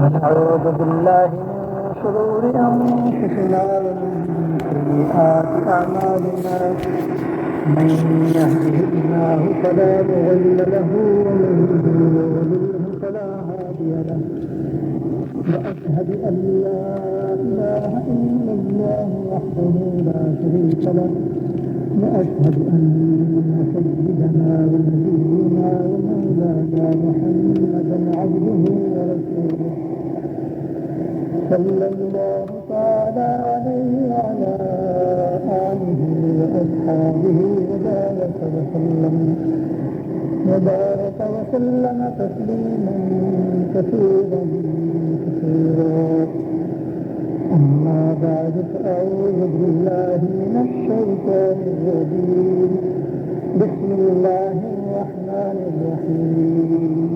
ونعوذ بالله من شرور أنفسنا ومن سيئات أعمالنا من يهده الله فلا مضل له ومن يضلله فلا هادي له وأشهد أن لا إله إلا الله وحده لا شريك له وأشهد أن سيدنا ونبينا ومولانا محمدا عبده ورسوله صلى الله تعالى عليه وعلى آله وأصحابه وبارك وسلم تسليما كثيرا أما بعد فأعوذ بالله من الشيطان الرجيم بسم الله الرحمن الرحيم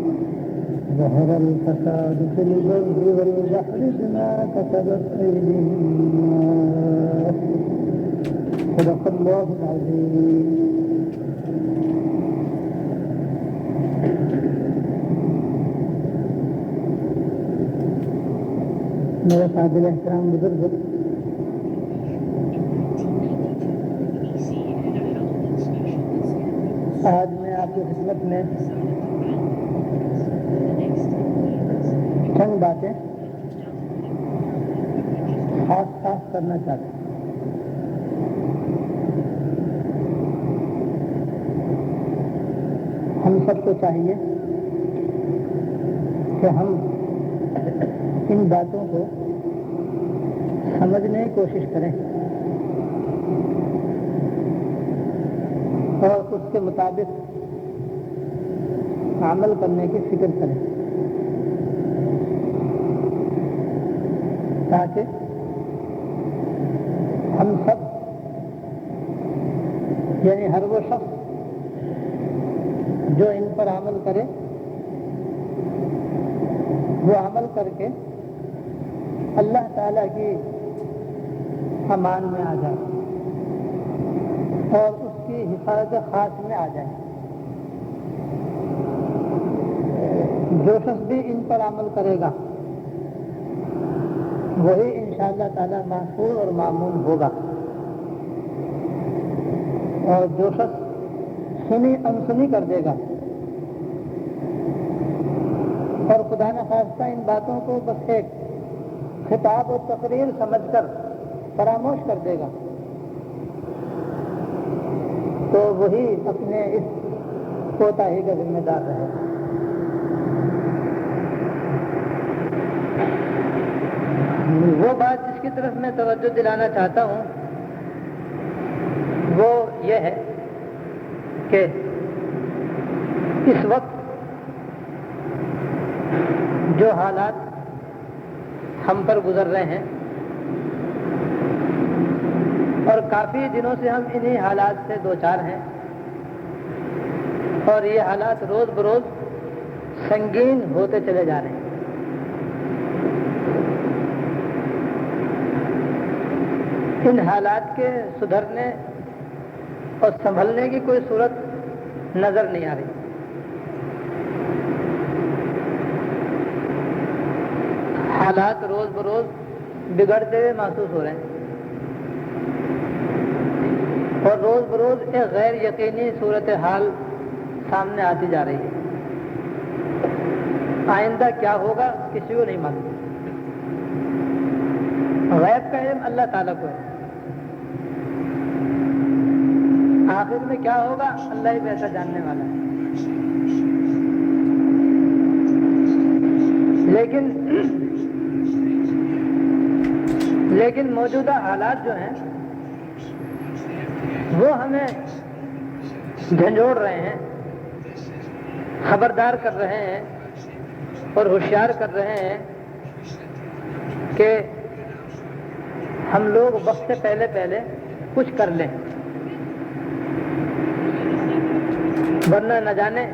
ظهر الفساد في البر والبحر بما كسبت أيدي الناس صدق الله العظيم. میرے قابل احترام بزرگ، آج میں آپ کی خدمت میں چند باتیں خاص کرنا چاہتا ہوں. ہم سب کو چاہیے کہ ہم ان باتوں کو سمجھنے کی کوشش کریں اور اس کے مطابق عمل کرنے کی فکر کریں تاکہ ہم سب یعنی ہر وہ شخص جو ان پر عمل کرے وہ عمل کر کے اللہ تعالیٰ کی امان میں آ جائے اور اس کی حفاظت خاص میں آ جائے. جو شخص بھی ان پر عمل کرے گا وہی انشاءاللہ تعالیٰ محفوظ اور مامون ہوگا، اور جو شخص سنی انسنی کر دے گا اور خدا نخواستہ ان باتوں کو بس ایک خطاب و تقریر سمجھ کر فراموش کر دے گا تو وہی اپنے اس کوتاہی کا ذمہ دار رہے گا. وہ بات جس کی طرف میں توجہ دلانا چاہتا ہوں وہ یہ ہے کہ اس وقت جو حالات ہم پر گزر رہے ہیں اور کافی دنوں سے ہم انہی حالات سے دوچار ہیں اور یہ حالات روز بروز سنگین ہوتے چلے جا رہے ہیں. ان حالات کے سدھرنے اور سنبھلنے کی کوئی صورت نظر نہیں آ رہی. حالات روز بروز بگڑتے ہوئے محسوس ہو رہے ہیں اور روز بروز ایک غیر یقینی صورتحال سامنے آتی جا رہی ہے. آئندہ کیا ہوگا کسی کو نہیں معلوم. غیب کا علم اللہ تعالیٰ کو ہے. آخر میں کیا ہوگا اللہ ہی بہتر جاننے والا ہے. لیکن موجودہ حالات جو ہیں وہ ہمیں جھنجھوڑ رہے ہیں، خبردار کر رہے ہیں اور ہوشیار کر رہے ہیں کہ ہم لوگ وقت سے پہلے کچھ کر لیں، ورنہ نہ جانے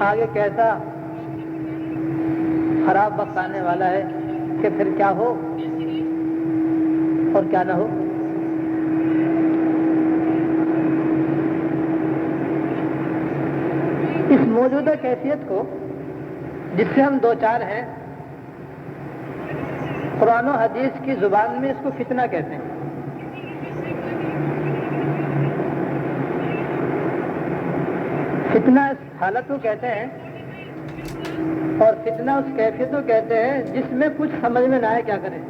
آگے کیسا خراب وقت آنے والا ہے کہ پھر کیا ہو اور کیا نہ ہو. اس موجودہ کیفیت کو جس سے ہم دو چار ہیں قرآن و حدیث کی زبان میں اس کو فتنہ کہتے ہیں. فتنہ اس حالت کو کہتے ہیں اور فتنہ اس کیفیت کو کہتے ہیں جس میں کچھ سمجھ میں نہ آئے کیا کریں.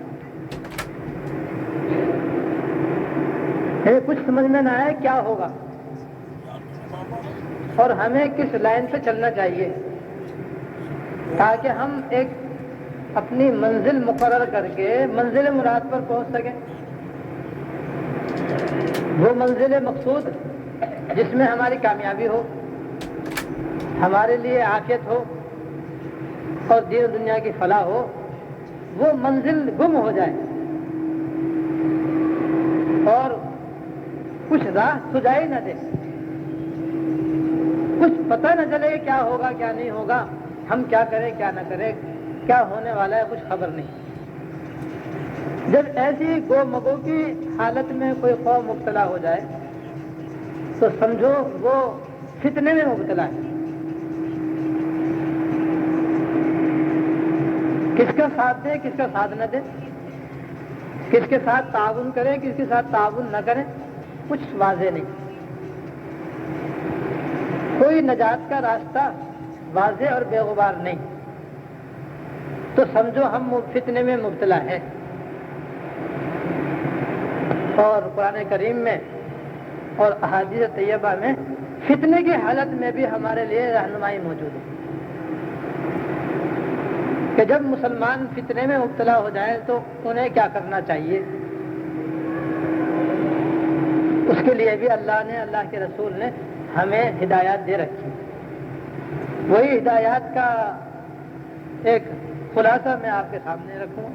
کچھ سمجھ میں نہ آئے کیا ہوگا اور ہمیں کس لائن پہ چلنا چاہیے تاکہ ہم ایک اپنی منزل مقرر کر کے منزل مراد پر پہنچ سکیں. وہ منزل مقصود جس میں ہماری کامیابی ہو، ہمارے لیے عافیت ہو اور دین و دنیا کی فلاح ہو، وہ منزل گم ہو جائے اور کچھ راہ سجائی نہ دے، کچھ پتہ نہ چلے کیا ہوگا کیا نہیں ہوگا، ہم کیا کریں کیا نہ کریں، کیا ہونے والا ہے کچھ خبر نہیں. جب ایسی گو مگو کی حالت میں کوئی قوم مبتلا ہو جائے تو سمجھو وہ فتنے میں مبتلا ہے. کس کا ساتھ دے کس کا ساتھ نہ دے، کس کے ساتھ تعاون کرے کس کے ساتھ تعاون نہ کرے، کچھ واضح نہیں. کوئی نجات کا راستہ واضح اور بے غبار نہیں. تو سمجھو ہم فتنے میں مبتلا ہیں. اور قرآن کریم میں اور احادیث طیبہ میں فتنے کی حالت میں بھی ہمارے لیے رہنمائی موجود ہے کہ جب مسلمان فتنے میں مبتلا ہو جائیں تو انہیں کیا کرنا چاہیے. اس کے لیے بھی اللہ نے، اللہ کے رسول نے ہمیں ہدایات دے رکھی. وہی ہدایات کا ایک خلاصہ میں آپ کے سامنے رکھوں.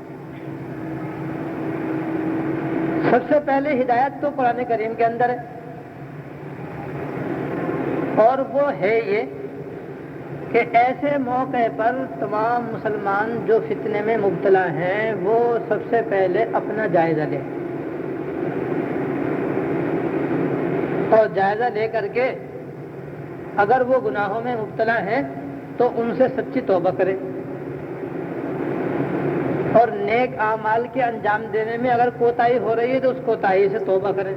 سب سے پہلے ہدایت تو قرآن کریم کے اندر ہے اور وہ ہے یہ کہ ایسے موقع پر تمام مسلمان جو فتنے میں مبتلا ہیں وہ سب سے پہلے اپنا جائزہ لیں اور جائزہ لے کر کے اگر وہ گناہوں میں مبتلا ہیں تو ان سے سچی توبہ کرے اور نیک اعمال کے انجام دینے میں اگر کوتاہی ہو رہی ہے تو اس کوتاہی سے توبہ کرے.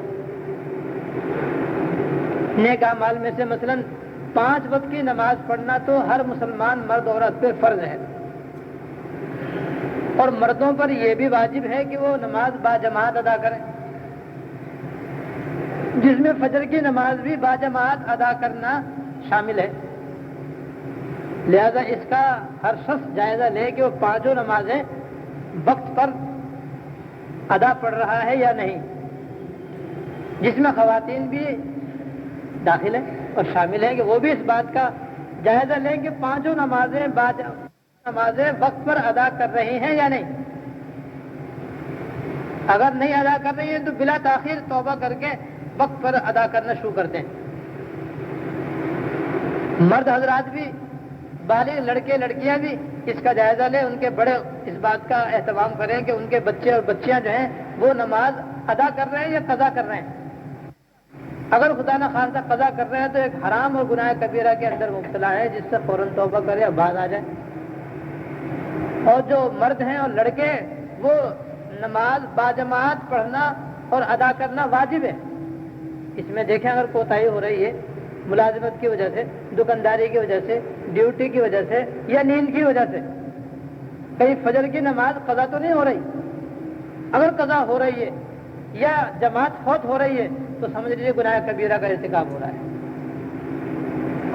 نیک اعمال میں سے مثلا 5 وقت کی نماز پڑھنا تو ہر مسلمان مرد عورت پہ فرض ہے اور مردوں پر یہ بھی واجب ہے کہ وہ نماز باجماعت ادا کریں، جس میں فجر کی نماز بھی باجماعت ادا کرنا شامل ہے. لہذا اس کا ہر شخص جائزہ لے کہ وہ 5 نمازیں وقت پر ادا پڑھ رہا ہے یا نہیں، جس میں خواتین بھی داخل ہیں اور شامل ہیں کہ وہ بھی اس بات کا جائزہ لیں کہ 5 نمازیں وقت پر ادا کر رہی ہیں یا نہیں. اگر نہیں ادا کر رہی ہیں تو بلا تاخیر توبہ کر کے وقت پر ادا کرنا شروع کر دیں. مرد حضرات بھی، بالغ لڑکے لڑکیاں بھی اس کا جائزہ لیں، ان کے بڑے اس بات کا اہتمام کریں کہ ان کے بچے اور بچیاں جو ہیں وہ نماز ادا کر رہے ہیں یا قضا کر رہے ہیں. اگر خدا نہ خواستہ قضا کر رہے ہیں تو ایک حرام اور گناہ کبیرہ کے اندر مبتلا ہے جس سے فوراً توبہ کرے اور باز آ جائے. اور جو مرد ہیں اور لڑکے وہ نماز باجماعت پڑھنا اور ادا کرنا واجب ہے. اس میں دیکھیں اگر کوتاہی ہو رہی ہے ملازمت کی وجہ سے، دکانداری کی وجہ سے، ڈیوٹی کی وجہ سے یا نیند کی وجہ سے، کہیں فجر کی نماز قضا تو نہیں ہو رہی. اگر قضا ہو رہی ہے یا جماعت فوت ہو رہی ہے تو سمجھ لیجیے گناہ کبیرہ کا ارتکاب ہو رہا ہے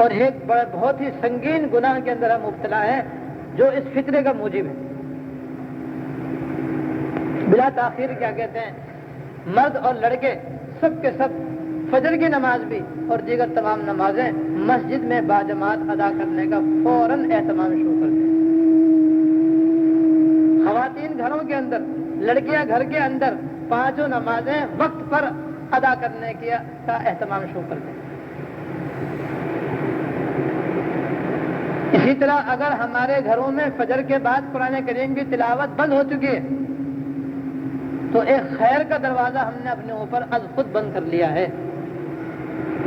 اور ایک بہت ہی سنگین گناہ کے اندر ہم مبتلا ہیں جو اس فطرے کا موجب ہے. بلا تاخیر کیا کہتے ہیں، مرد اور لڑکے سب کے سب فجر کی نماز بھی اور دیگر تمام نمازیں مسجد میں باجماعت ادا کرنے کا فوراً اہتمام شروع کر دیں. خواتین گھروں کے اندر، لڑکیاں گھر کے اندر 5 نمازیں وقت پر ادا کرنے کا اہتمام شروع کر دیں. اسی طرح اگر ہمارے گھروں میں فجر کے بعد قرآن کریم کی تلاوت بند ہو چکی ہے تو ایک خیر کا دروازہ ہم نے اپنے اوپر از خود بند کر لیا ہے،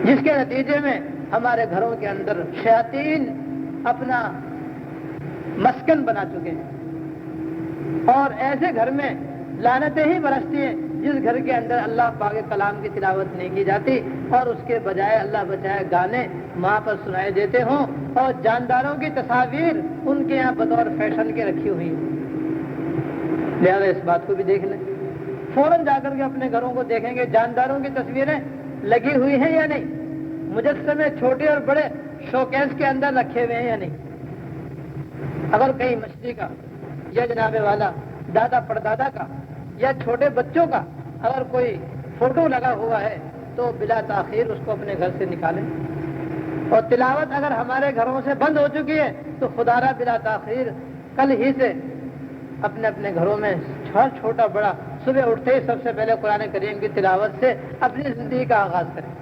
جس کے نتیجے میں ہمارے گھروں کے اندر شیاطین اپنا مسکن بنا چکے ہیں. اور ایسے گھر میں لعنتیں ہی برستی ہیں جس گھر کے اندر اللہ پاک کے کلام کی تلاوت نہیں کی جاتی اور اس کے بجائے اللہ بچائے گانے وہاں پر سنائے دیتے ہوں اور جانداروں کی تصاویر ان کے یہاں بطور فیشن کے رکھی ہوئی ہیں۔ لہذا اس بات کو بھی دیکھ لیں، فوراً جا کر کے اپنے گھروں کو دیکھیں گے جانداروں کی تصویریں لگی ہوئی ہیں یا نہیں، مجسمے چھوٹے اور بڑے شوکیس کے اندر رکھے ہوئے ہیں یا نہیں۔ اگر کہیں مچھلی کا یا جناب والا دادا پردادا کا یا چھوٹے بچوں کا اگر کوئی فوٹو لگا ہوا ہے تو بلا تاخیر اس کو اپنے گھر سے نکالیں، اور تلاوت اگر ہمارے گھروں سے بند ہو چکی ہے تو خدا را بلا تاخیر کل ہی سے اپنے اپنے گھروں میں ہر چھوٹا بڑا صبح اٹھتے ہی سب سے پہلے قرآن کریم کی تلاوت سے اپنی زندگی کا آغاز کریں۔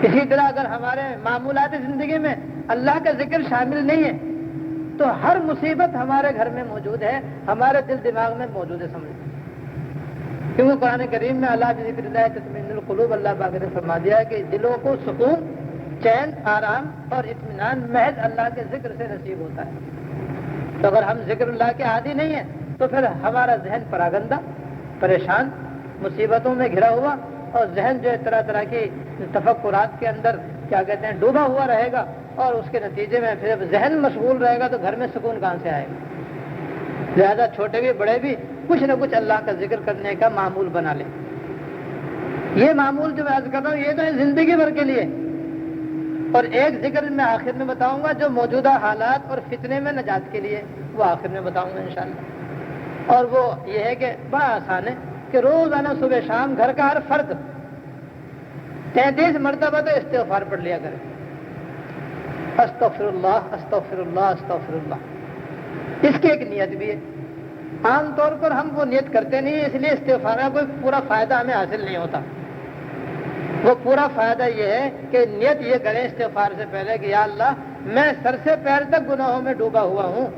اسی طرح اگر ہمارے معمولات زندگی میں اللہ کا ذکر شامل نہیں ہے تو ہر مصیبت ہمارے گھر میں موجود ہے، ہمارے دل دماغ میں موجود ہے، سمجھ، کیونکہ قرآن کریم میں اللہ بذکر اللہ تطمئن القلوب، اللہ پاک نے فرما دیا ہے کہ دلوں کو سکون، چین، آرام اور اطمینان محض اللہ کے ذکر سے نصیب ہوتا ہے۔ تو اگر ہم ذکر اللہ کے عادی نہیں ہیں تو پھر ہمارا ذہن پراگندہ، پریشان، مصیبتوں میں گھرا ہوا اور ذہن جو ہے طرح طرح کی تفکرات کے اندر کیا کہتے ہیں ڈوبا ہوا رہے گا، اور اس کے نتیجے میں پھر ذہن مشغول رہے گا تو گھر میں سکون کہاں سے آئے گا۔ لہذا چھوٹے بھی بڑے بھی کچھ نہ کچھ اللہ کا ذکر کرنے کا معمول بنا لیں۔ یہ معمول جو میں عرض کر رہا ہوں یہ تو ہے زندگی بھر کے لیے، اور ایک ذکر میں آخر میں بتاؤں گا جو موجودہ حالات اور فتنے میں نجات کے لیے، وہ آخر میں بتاؤں گا انشاءاللہ، اور وہ یہ ہے کہ بڑا آسان ہے کہ روزانہ صبح شام گھر کا ہر فرد 33 مرتبہ تو استغفار پڑھ لیا کرے، استغفر اللہ استغفر اللہ استغفر اللہ۔ اس کی ایک نیت بھی ہے، عام طور پر ہم وہ نیت کرتے نہیں، اس لیے استغفار کا کوئی پورا فائدہ ہمیں حاصل نہیں ہوتا۔ وہ پورا فائدہ یہ ہے کہ نیت یہ کریں استغفار سے پہلے کہ یا اللہ میں سر سے پیر تک گناہوں میں ڈوبا ہوا ہوں،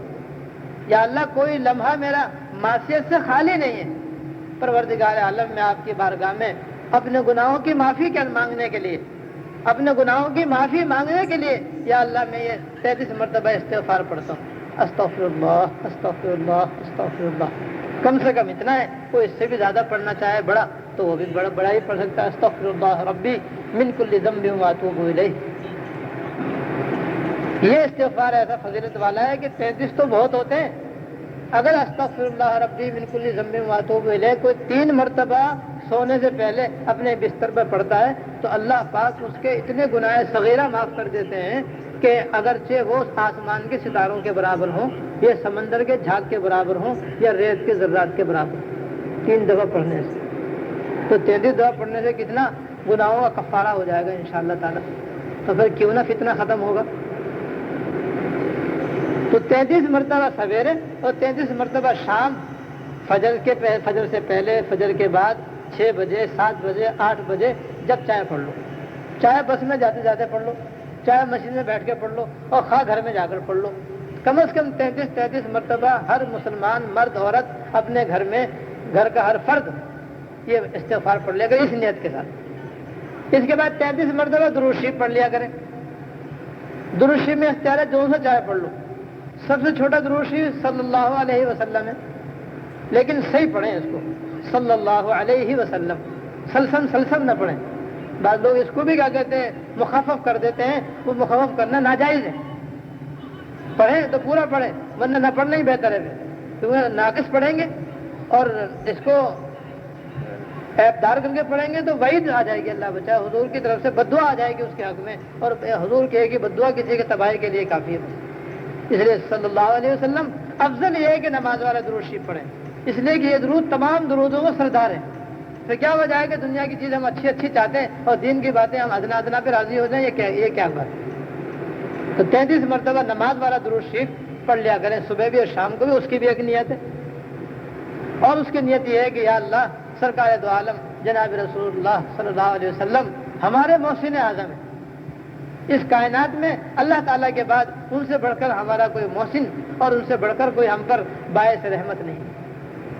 یا اللہ کوئی لمحہ میرا معصیت سے خالی نہیں ہے، پروردگار عالم میں آپ کی بارگاہ میں اپنے گناہوں کی معافی مانگنے کے لیے، اپنے گناہوں کی معافی مانگنے کے لیے یا اللہ میں یہ 33 مرتبہ استغفار پڑھتا ہوں، استغفر اللہ استغفر اللہ استغفر اللہ۔ کم سے کم اتنا ہے، کوئی اس سے بھی زیادہ پڑھنا چاہے بڑا تو وہ بھی بڑا ہی پڑھ سکتا ہے، استغفر اللہ ربی من کل ذنب واتوب الیہ۔ یہ استغفار ایسا فضیلت والا ہے کہ 33 تو بہت ہوتے ہیں، اگر استغفر اللہ ربی من کل ذنب واتوب الیہ کوئی 3 مرتبہ سونے سے پہلے اپنے بستر پر پڑھتا ہے تو اللہ پاک اس کے اتنے گناہ صغیرہ معاف کر دیتے ہیں کہ اگرچہ وہ آسمان کے ستاروں کے برابر ہوں، یا سمندر کے جھاگ کے برابر ہوں، یا ریت کے ذرات کے برابر، 3 دفعہ پڑھنے سے تو 33 دفعہ پڑھنے سے کتنا گناہوں کا کفارہ ہو جائے گا انشاءاللہ تعالی۔ تو پھر کیوں نہ فتنہ ختم ہوگا۔ تو 33 مرتبہ سویرے اور 33 مرتبہ شام، فجر سے پہلے، فجر کے بعد، 6 بجے، 7 بجے، 8 بجے، جب چاہے پڑھ لو، چاہے بس میں جاتے جاتے پڑھ لو، چاہے مسجد میں بیٹھ کے پڑھ لو، اور خواہ گھر میں جا کر پڑھ لو، کم از کم 33 مرتبہ ہر مسلمان مرد عورت اپنے گھر میں، گھر کا ہر فرد یہ استغفار پڑھ لے گا اس نیت کے ساتھ۔ اس کے بعد 33 مرتبہ درود شریف پڑھ لیا کریں۔ درود شریف میں اختیار ہے جو سے چاہے پڑھ لو، سب سے چھوٹا درود شریف صلی اللہ علیہ وسلم ہے، لیکن صحیح پڑھیں اس کو، صلی اللہ علیہ وسلم، سلسم نہ پڑھیں۔ بعض لوگ اس کو بھی کیا کہتے ہیں مخفف کر دیتے ہیں، وہ مخفف کرنا ناجائز ہے، پڑھیں تو پورا پڑھیں، ورنہ نہ پڑھنا ہی بہتر ہے، کیونکہ ناقص پڑھیں گے اور اس کو عیب دار کر کے پڑھیں گے تو وعید آ جائے گی، اللہ بچائے، حضور کی طرف سے بددعا آ جائے گی اس کے حق میں، اور حضور کہے کہ بددعا کسی کے تباہی کے لیے کافی ہے۔ اس لیے صلی اللہ علیہ وسلم افضل یہ ہے کہ نماز والا درود شریف پڑھیں، اس لیے کہ یہ درود تمام درودوں کو سردار ہے۔ پھر کیا ہو جائے کہ دنیا کی چیز ہم اچھی اچھی چاہتے ہیں اور دین کی باتیں ہم ادنا ادنا پہ راضی ہو جائیں، یہ کیا بات ہے؟ تو 33 مرتبہ نماز والا درود شریف پڑھ لیا کریں، صبح بھی اور شام کو بھی، اس کی بھی ایک نیت ہے، اور اس کی نیت یہ ہے کہ یا اللہ سرکار دو عالم جناب رسول اللہ صلی اللہ علیہ وسلم ہمارے محسن اعظم ہیں، اس کائنات میں اللہ تعالیٰ کے بعد ان سے بڑھ کر ہمارا کوئی محسن اور ان سے بڑھ کر کوئی ہم پر باعث رحمت نہیں،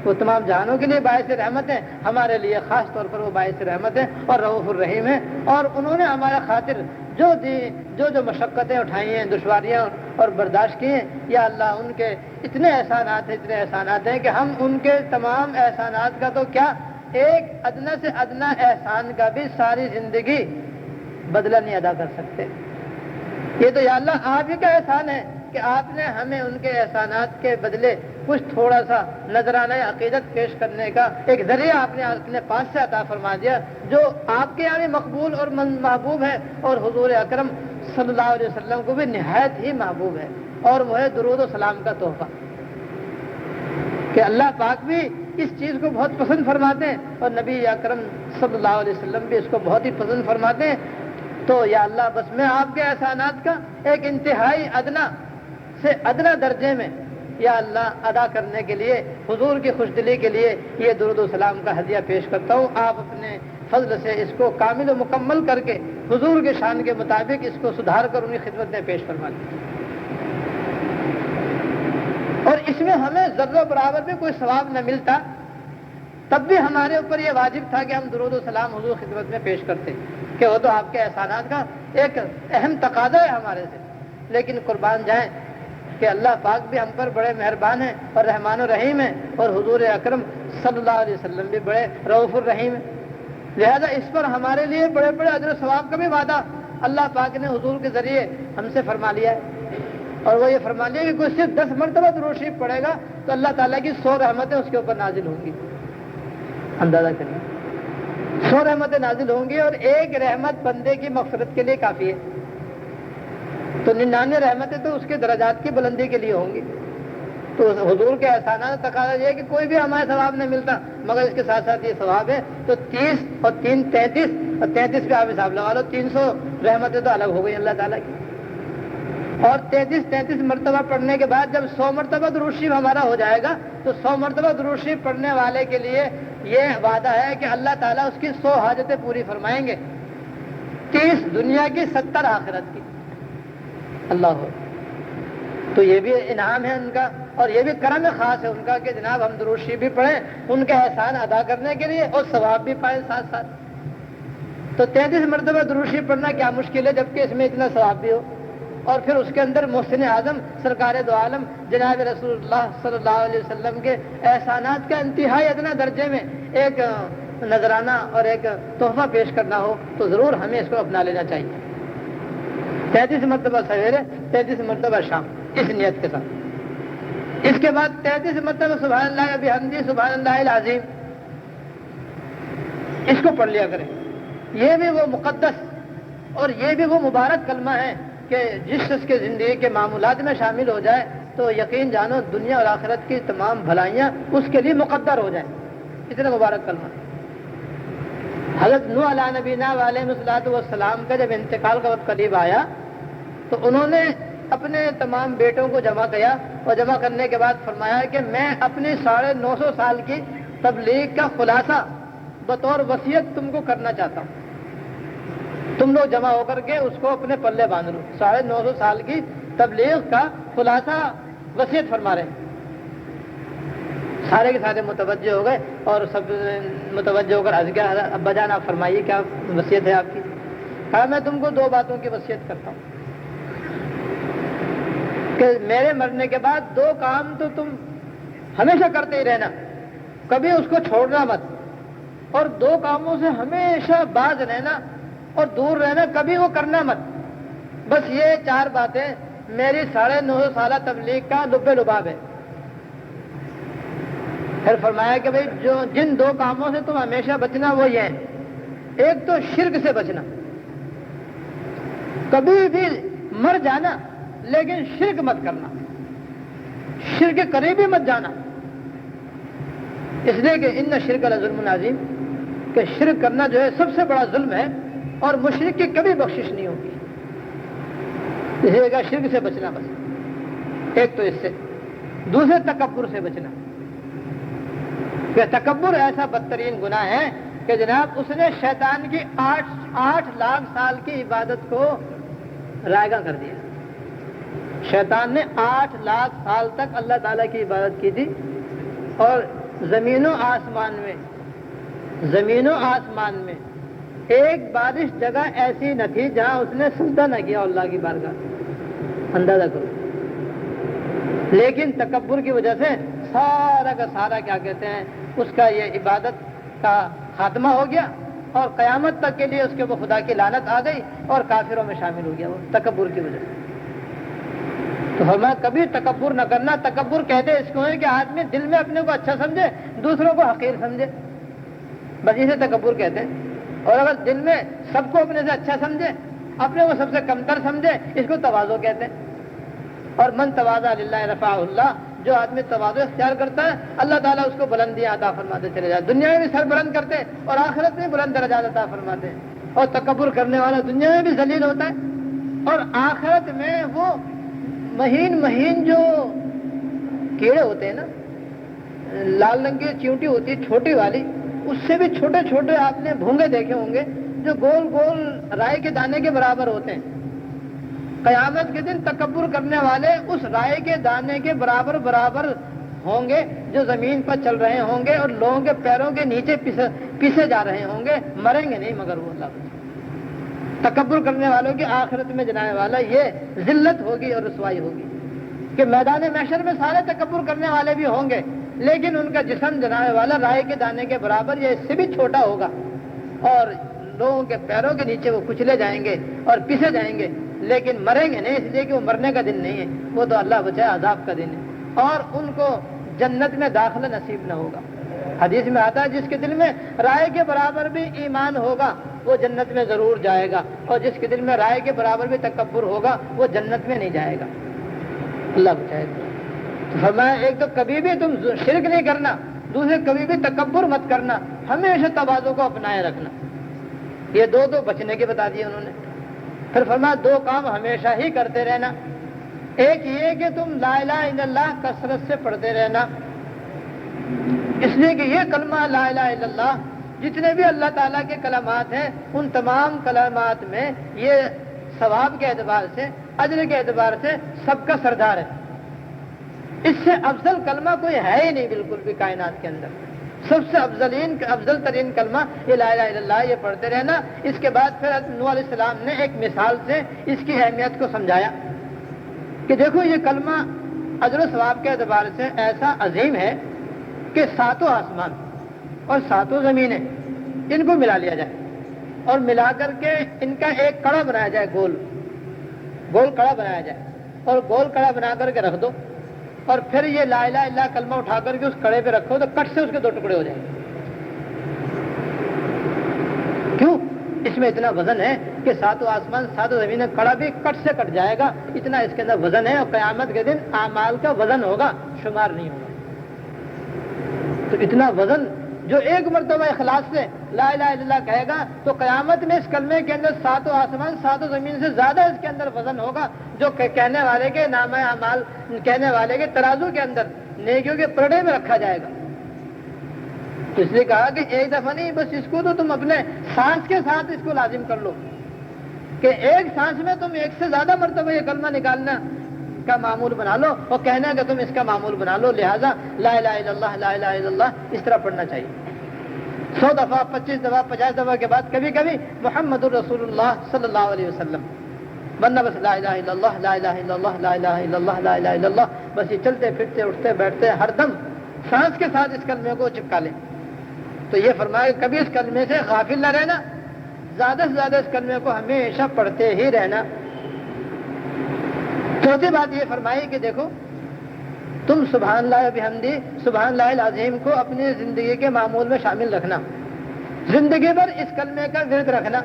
وہ تمام جہانوں کے لیے باعث رحمت ہیں، ہمارے لیے خاص طور پر وہ باعث رحمت ہیں اور رؤوف الرحیم ہیں، اور انہوں نے ہمارا خاطر جو مشقتیں اٹھائی ہیں، دشواریاں اور برداشت کی ہیں، یا اللہ ان کے اتنے احسانات ہیں کہ ہم ان کے تمام احسانات کا تو کیا، ایک ادنا سے ادنا احسان کا بھی ساری زندگی بدلہ نہیں ادا کر سکتے۔ یہ تو یا اللہ آپ ہی کا احسان ہے کہ آپ نے ہمیں ان کے احسانات کے بدلے کچھ تھوڑا سا نذرانہ عقیدت پیش کرنے کا ایک ذریعہ آپ نے اپنے پاس سے عطا فرما دیا، جو آپ کے یہاں بھی مقبول اور محبوب ہے، اور حضور اکرم صلی اللہ علیہ وسلم کو بھی نہایت ہی محبوب ہے، اور وہ ہے درود و سلام کا تحفہ، کہ اللہ پاک بھی اس چیز کو بہت پسند فرماتے ہیں اور نبی اکرم صلی اللہ علیہ وسلم بھی اس کو بہت ہی پسند فرماتے ہیں۔ تو یا اللہ بس میں آپ کے احسانات کا ایک انتہائی ادنا سے ادنا درجے میں یا اللہ ادا کرنے کے لیے، حضور کی خوش دلی کے لیے یہ درود و سلام کا ہدیہ پیش کرتا ہوں۔ آپ اپنے فضل سے اس کو کامل و مکمل کر کے حضور کے شان کے مطابق اس کو سدھار کر انہیں خدمت میں پیش فرما دیں، اور اس میں ہمیں ذرہ برابر بھی کوئی ثواب نہ ملتا، تب بھی ہمارے اوپر یہ واجب تھا کہ ہم درود و سلام حضور خدمت میں پیش کرتے، کہ وہ تو آپ کے احسانات کا ایک اہم تقاضا ہے ہمارے سے۔ لیکن قربان جائیں کہ اللہ پاک بھی ہم پر بڑے مہربان ہیں اور رحمان الرحیم ہیں، اور حضور اکرم صلی اللہ علیہ وسلم بھی بڑے رؤوف الرحیم ہیں، لہذا اس پر ہمارے لیے بڑے بڑے اجر و ثواب کا بھی وعدہ اللہ پاک نے حضور کے ذریعے ہم سے فرما لیا ہے، اور وہ یہ فرما لیا کہ کوئی صرف 10 مرتبہ درود شریف پڑھے گا تو اللہ تعالیٰ کی 100 رحمتیں اس کے اوپر نازل ہوں گی۔ اندازہ کریے، 100 رحمتیں نازل ہوں گی، اور ایک رحمت بندے کی مغفرت کے لیے کافی ہے، تو 99 رحمتیں تو اس کے درجات کی بلندی کے لیے ہوں گی۔ تو حضور کے احسانات تقاضا یہ ہے کہ کوئی بھی ہمارا ثواب نہیں ملتا، مگر اس کے ساتھ ساتھ یہ ثواب ہے، تو 30 اور 3 33 اور 33 پہ آپ حساب لگا لو، 300 رحمتیں تو الگ ہو گئی اللہ تعالیٰ کی، اور 33 مرتبہ پڑھنے کے بعد جب 100 مرتبہ درود شریف ہمارا ہو جائے گا تو 100 مرتبہ درود شریف پڑھنے والے کے لیے یہ وعدہ ہے کہ اللہ تعالیٰ اس کی 100 حاجتیں پوری فرمائیں گے، 30 دنیا کی 70 آخرت کی۔ اللہ، تو یہ بھی انعام ہے ان کا، اور یہ بھی کرم خاص ہے ان کا کہ جناب ہم درود شریف بھی پڑھیں ان کے احسان ادا کرنے کے لیے، اور ثواب بھی پائیں ساتھ ساتھ۔ تو 33 مرتبہ درود شریف پڑھنا کیا مشکل ہے، جبکہ اس میں اتنا ثواب بھی ہو، اور پھر اس کے اندر محسن اعظم سرکار دو عالم جناب رسول اللہ صلی اللہ علیہ وسلم کے احسانات کا انتہائی ادنا درجے میں ایک نذرانہ اور ایک تحفہ پیش کرنا ہو تو ضرور ہمیں اس کو اپنا لینا چاہیے۔ 33 مرتبہ سویرے، 33 مرتبہ شام، اس نیت کے ساتھ۔ اس کے بعد 33 مرتبہ سبحان اللہ بحمدہ سبحان اللہ العظیم، اس کو پڑھ لیا کریں۔ یہ بھی وہ مقدس اور یہ بھی وہ مبارک کلمہ ہے کہ جس شخص کے زندگی کے معمولات میں شامل ہو جائے تو یقین جانو دنیا اور آخرت کی تمام بھلائیاں اس کے لیے مقدر ہو جائیں، اتنا مبارک کلمہ۔ حضرت نوح علیہ نبینا علیہ الصلوۃ والسلام کا جب انتقال کا وقت قریب آیا تو انہوں نے اپنے تمام بیٹوں کو جمع کیا، اور جمع کرنے کے بعد فرمایا کہ میں اپنی 950 سال کی تبلیغ کا خلاصہ بطور وصیت تم کو کرنا چاہتا ہوں، تم لوگ جمع ہو کر کے اس کو اپنے پلے باندھ لو۔ 950 سال کی تبلیغ کا خلاصہ وصیت فرما رہے ہیں۔ سارے کے سارے متوجہ ہو گئے اور سب متوجہ ہو کر ہنس گیا، ابا جان آپ فرمائیے کیا وصیت ہے آپ کی؟ کہا میں تم کو 2 باتوں کی وصیت کرتا ہوں کہ میرے مرنے کے بعد 2 کام تو تم ہمیشہ کرتے ہی رہنا، کبھی اس کو چھوڑنا مت، اور 2 کاموں سے ہمیشہ باز رہنا اور دور رہنا، کبھی وہ کرنا مت۔ بس یہ 4 باتیں میری 950 سالہ تبلیغ کا لب لباب ہے۔ پھر فرمایا کہ بھئی جن 2 کاموں سے تم ہمیشہ بچنا وہ یہ ہیں، ایک تو شرک سے بچنا، کبھی بھی مر جانا لیکن شرک مت کرنا، شرک کے قریب ہی مت جانا، اس لیے کہ ان شرک لظلم عظیم، کہ شرک کرنا جو ہے سب سے بڑا ظلم ہے اور مشرک کی کبھی بخشش نہیں ہوگی، اس لیے کہ شرک سے بچنا بس ایک تو اس سے۔ دوسرے تکبر سے بچنا، کہ تکبر ایسا بدترین گناہ ہے کہ جناب اس نے شیطان کی 8 لاکھ سال کی عبادت کو رائیگاں کر دیا۔ شیطان نے 8 لاکھ سال تک اللہ تعالیٰ کی عبادت کی تھی، اور زمین و آسمان میں ایک بارش جگہ ایسی نہ تھی جہاں اس نے سجدہ نہ کیا اللہ کی بارگاہ، اندازہ کرو۔ لیکن تکبر کی وجہ سے سارا کا سارا کیا کہتے ہیں اس کا یہ عبادت کا خاتمہ ہو گیا، اور قیامت تک کے لیے اس کے وہ خدا کی لعنت آ گئی اور کافروں میں شامل ہو گیا وہ تکبر کی وجہ سے۔ تو ہمیں کبھی تکبر نہ کرنا۔ تکبر کہتے اس کو ہے کہ آدمی دل میں اپنے کو اچھا سمجھے، دوسروں کو حقیر سمجھے، بس اسے تکبر کہتے ہیں۔ اور اگر دل میں سب کو اپنے سے اچھا سمجھے، اپنے کو سب سے کمتر سمجھے، اس کو تواضع کہتے ہیں۔ اور من تواضع للہ رفعہ اللہ، جو آدمی تواضع اختیار کرتا ہے اللہ تعالیٰ اس کو بلندیاں عطا فرماتے چلے جاتے، دنیا میں بھی سر بلند کرتے اور آخرت میں بلند درجات عطا فرماتے ہیں۔ اور تکبر کرنے والا دنیا میں بھی ذلیل ہوتا ہے اور آخرت میں وہ مہین مہین جو کیڑے ہوتے ہیں نا، لال رنگ کی چیونٹی ہوتی ہے چھوٹی والی، اس سے بھی چھوٹے چھوٹے آپ نے بھونگے دیکھے ہوں گے جو گول گول رائے کے دانے کے برابر ہوتے ہیں۔ قیامت کے دن تکبر کرنے والے اس رائے کے دانے کے برابر برابر ہوں گے جو زمین پر چل رہے ہوں گے اور لوگوں کے پیروں کے نیچے پیسے جا رہے ہوں گے، مریں گے نہیں مگر وہ اللہ بچائے۔ تکبر کرنے والوں کی آخرت میں جانے والا یہ ذلت ہوگی اور رسوائی ہوگی کہ میدان محشر میں سارے تکبر کرنے والے بھی ہوں گے، لیکن ان کا جسم جانے والا رائے کے دانے کے برابر یا اس سے بھی چھوٹا ہوگا، اور لوگوں کے پیروں کے نیچے وہ کچلے جائیں گے اور پیسے جائیں گے، لیکن مریں گے نہیں، اس لیے کہ وہ مرنے کا دن نہیں ہے، وہ تو اللہ بچائے عذاب کا دن ہے، اور ان کو جنت میں داخلہ نصیب نہ ہوگا۔ حدیث میں آتا ہے جس کے دل میں رائے کے برابر بھی ایمان ہوگا وہ جنت میں ضرور جائے گا، اور جس کے دل میں رائے کے برابر بھی تکبر ہوگا وہ جنت میں نہیں جائے گا، اللہ بچائے گا۔ تو فرمایا ایک تو کبھی بھی تم شرک نہیں کرنا، دوسرے کبھی بھی تکبر مت کرنا، ہمیشہ تواضع کو اپنائے رکھنا۔ یہ دو بچنے کے بتا دیے انہوں نے۔ پھر فرمایا دو کام ہمیشہ ہی کرتے رہنا، ایک یہ کہ تم لا الہ الا اللہ کثرت سے پڑھتے رہنا، اس لیے کہ یہ کلمہ لا الہ الا اللہ جتنے بھی اللہ تعالیٰ کے کلمات ہیں ان تمام کلمات میں یہ ثواب کے اعتبار سے، اجر کے اعتبار سے سب کا سردار ہے۔ اس سے افضل کلمہ کوئی ہے ہی نہیں بالکل بھی کائنات کے اندر۔ سب سے افضل ترین کلمہ یہ لا الہ الا اللہ، یہ پڑھتے رہنا۔ اس کے بعد پھر نوح علیہ السلام نے ایک مثال سے اس کی اہمیت کو سمجھایا کہ دیکھو یہ کلمہ اجر و ثواب کے اعتبار سے ایسا عظیم ہے کہ ساتوں آسمان اور ساتوں زمینیں ان کو ملا لیا جائے اور ملا کر کے ان کا ایک کڑا بنایا جائے، گول کڑا بنایا جائے، اور گول کڑا بنا کر کے رکھ دو، اور پھر یہ لا الہ الا اللہ کلمہ اٹھا کر کے اس کڑے پہ رکھو تو کٹ سے اس کے دو ٹکڑے ہو جائیں گے۔ کیوں؟ اس میں اتنا وزن ہے کہ ساتوں آسمان ساتوں زمینیں، کڑا بھی کٹ سے کٹ جائے گا، اتنا اس کے اندر وزن ہے، اور قیامت کے دن اعمال کا وزن ہوگا، شمار نہیں ہوگا۔ تو اتنا وزن جو ایک مرتبہ اخلاص سے لا الہ الا اللہ کہے گا تو قیامت میں اس کلمے کے اندر ساتوں آسمان ساتوں زمین سے زیادہ اس کے اندر وزن ہوگا، جو کہنے والے کے نامہ اعمال، کہنے والے کے ترازو کے اندر نیکیوں کے پردے میں رکھا جائے گا۔ تو اس لیے کہا کہ ایک دفعہ نہیں، بس اس کو تو تم اپنے سانس کے ساتھ اس کو لازم کر لو کہ ایک سانس میں تم ایک سے زیادہ مرتبہ یہ کلمہ نکالنا کا معمول بنا لو، اور کہنا کہ تم اس کا معمول بنا لو، لہذا لا الہ الا اللہ لا الہ الا اللہ اس طرح پڑھنا چاہیے 100 دفعہ 25 دفعہ 50 دفعہ کے بعد کبھی کبھی محمد الرسول اللہ صلی اللہ علیہ وسلم، ورنہ بس لا الہ الا اللہ لا الہ الا اللہ لا الہ الا اللہ لا الہ الا اللہ، بس یہ چلتے پھرتے اٹھتے بیٹھتے ہر دم سانس کے ساتھ اس کلمے کو چپکا لیں۔ تو یہ فرمایا کہ کبھی اس کلمے سے غافل نہ رہنا، زیادہ سے زیادہ اس کلمے کو ہمیشہ پڑھتے ہی رہنا۔ چوتھی بات یہ فرمائی کہ دیکھو تم سبحان اللہ بحمدی، سبحان اللہ العظیم کو اپنی زندگی کے معمول میں شامل رکھنا، زندگی بھر اس کلمے کا ورد رکھنا۔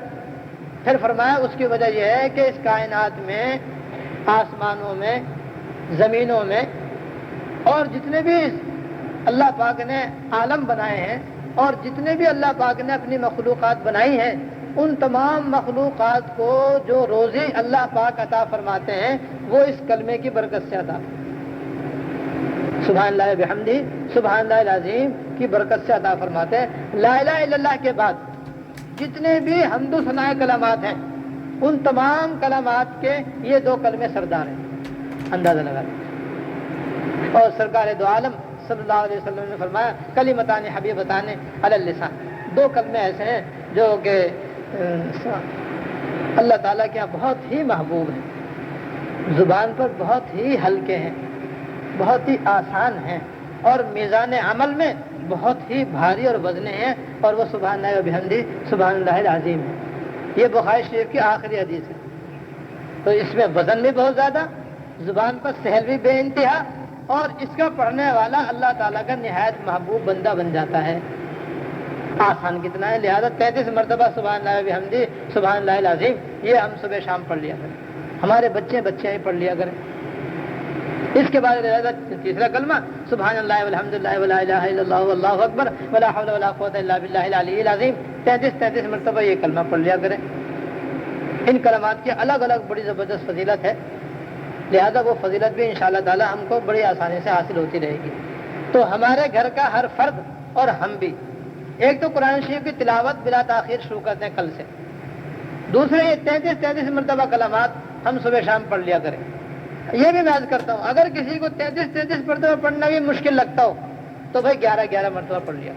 پھر فرمایا اس کی وجہ یہ ہے کہ اس کائنات میں، آسمانوں میں، زمینوں میں، اور جتنے بھی اللہ پاک نے عالم بنائے ہیں اور جتنے بھی اللہ پاک نے اپنی مخلوقات بنائی ہیں، ان تمام مخلوقات کو جو روزی اللہ پاک عطا فرماتے ہیں وہ اس کلمے کی برکت سے عطا، سبحان اللہ بحمدی سبحان اللہ العظیم کی برکت سے عطا فرماتے ہیں۔ لا الہ الا اللہ کے بعد جتنے بھی حمد و ثناء کلمات ہیں ان تمام کلمات کے یہ دو کلمے سردار ہیں، اندازہ لگا لیں۔ اور سرکار دو عالم صلی اللہ علیہ وسلم نے فرمایا کلمتان حبیبتان علی اللسان، دو کلمے ایسے ہیں جو کہ اللہ تعالیٰ کے یہاں بہت ہی محبوب ہیں، زبان پر بہت ہی ہلکے ہیں، بہت ہی آسان ہیں، اور میزان عمل میں بہت ہی بھاری اور وزنے ہیں، اور وہ سبحان اللہ و بحمدہ سبحان اللہ العظیم ہے۔ یہ بخاری شریف کی آخری حدیث ہے۔ تو اس میں وزن بھی بہت زیادہ، زبان پر سہل بھی بے انتہا، اور اس کا پڑھنے والا اللہ تعالیٰ کا نہایت محبوب بندہ بن جاتا ہے۔ آسان کتنا ہے، لہذا 33 مرتبہ سبحان اللہ و بحمدہ سبحان اللہ العظیم یہ ہم صبح شام پڑھ لیا کریں، ہمارے بچے ہی پڑھ لیا کریں۔ اس کے بعد تیسرا کلمہ سبحان اللہ والحمد للہ ولا الہ الا اللہ واللہ اکبر ولا حول ولا قوۃ الا باللہ العلی العظیم 33 مرتبہ یہ کلمہ پڑھ لیا کریں۔ ان کلمات کی الگ الگ بڑی زبردست فضیلت ہے، لہذا وہ فضیلت بھی انشاءاللہ تعالی ہم کو بڑی آسانی سے حاصل ہوتی رہے گی۔ تو ہمارے گھر کا ہر فرد اور ہم بھی ایک تو قرآن شریف کی تلاوت بلا تاخیر شروع کرتے ہیں کل سے، دوسرے یہ 33 مرتبہ کلمات ہم صبح شام پڑھ لیا کریں۔ یہ بھی میں عرض کرتا ہوں اگر کسی کو 33 مرتبہ پڑھنا بھی مشکل لگتا ہو تو بھائی 11 مرتبہ پڑھ لیا،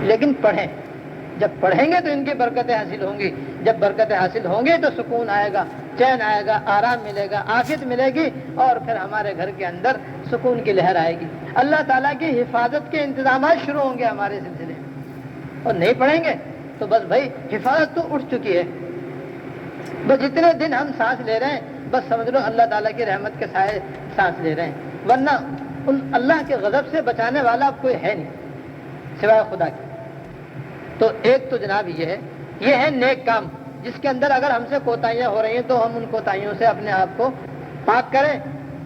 لیکن پڑھیں۔ جب پڑھیں گے تو ان کی برکتیں حاصل ہوں گی، جب برکتیں حاصل ہوں گی تو سکون آئے گا، چین آئے گا، آرام ملے گا، عافیت ملے گی، اور پھر ہمارے گھر کے اندر سکون کی لہر آئے گی۔ اللہ تعالیٰ کی حفاظت کے انتظامات شروع ہوں گے ہمارے سلسلے میں۔ اور نہیں پڑھیں گے تو بس بھائی حفاظت تو اٹھ چکی ہے، بس جتنے دن ہم سانس لے رہے ہیں بس سمجھ لو اللہ تعالیٰ کی رحمت کے سائے سانس لے رہے ہیں، ورنہ ان اللہ کے غضب سے بچانے والا اب کوئی ہے نہیں سوائے خدا کے۔ تو ایک تو جناب یہ ہے نیک کام، جس کے اندر اگر ہم سے کوتاہیاں ہو رہی ہیں تو ہم ان کوتاہیوں سے اپنے آپ کو پاک کریں،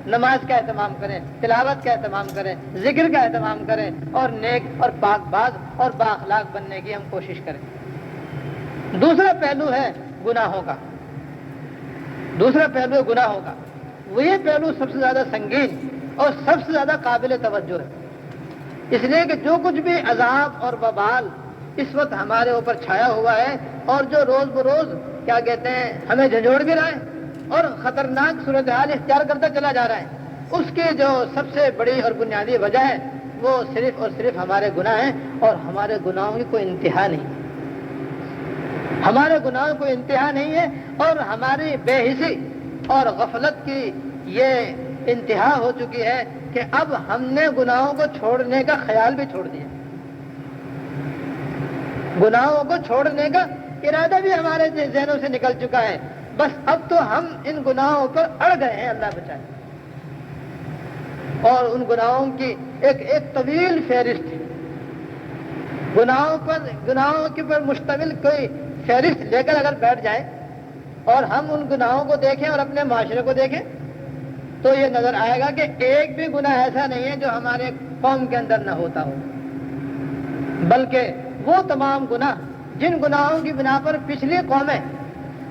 نماز کا اہتمام کریں، تلاوت کا اہتمام کریں، ذکر کا اہتمام کریں، اور نیک اور پاک باز اور بااخلاق بننے کی ہم کوشش کریں۔ دوسرا پہلو ہے گناہوں کا، وہ یہ پہلو سب سے زیادہ سنگین اور سب سے زیادہ قابل توجہ ہے، اس لیے کہ جو کچھ بھی عذاب اور وبال اس وقت ہمارے اوپر چھایا ہوا ہے اور جو روز بروز کیا کہتے ہیں ہمیں جھنجھوڑ بھی رہا ہے اور خطرناک صورتحال اختیار کرتا چلا جا رہا ہے، اس کی جو سب سے بڑی اور بنیادی وجہ ہے وہ صرف اور صرف ہمارے گناہ ہیں، اور ہمارے گناہوں کی کوئی انتہا نہیں، ہمارے گناہوں کی کوئی انتہا نہیں ہے، اور ہماری بے حسی اور غفلت کی یہ انتہا ہو چکی ہے کہ اب ہم نے گناہوں کو چھوڑنے کا خیال بھی چھوڑ دیا، گناہوں کو چھوڑنے کا ارادہ بھی ہمارے ذہنوں سے نکل چکا ہے، بس اب تو ہم ان گناہوں پر اڑ گئے ہیں، اللہ بچائے۔ اور ان گناہوں کی ایک طویل فہرست ہے، گناہوں کے پر مشتمل کوئی فہرست لے کر اگر بیٹھ جائے اور ہم ان گناہوں کو دیکھیں اور اپنے معاشرے کو دیکھیں تو یہ نظر آئے گا کہ ایک بھی گناہ ایسا نہیں ہے جو ہمارے قوم کے اندر نہ ہوتا ہو، بلکہ وہ تمام گناہ جن گناہوں کی بنا پر پچھلی قومیں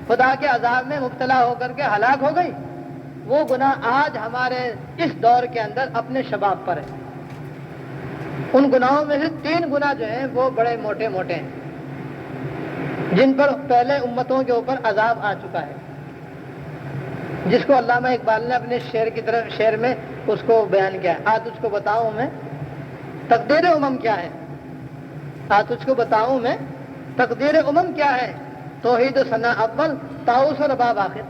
خدا کے عذاب میں مبتلا ہو کر کے ہلاک ہو گئی، وہ گناہ آج ہمارے اس دور کے اندر اپنے شباب پر ہے۔ ان گناہوں میں سے 3 گناہ جو ہیں وہ بڑے موٹے ہیں، جن پر پہلے امتوں کے اوپر عذاب آ چکا ہے، جس کو علامہ اقبال نے اپنے شعر میں اس کو بیان کیا ہے۔ تجھ کو بتاؤں میں تقدیر امم کیا ہے، تجھ کو بتاؤں میں تقدیر امم کیا ہے، توحید و ثنا اول طاؤس و رباب آخر۔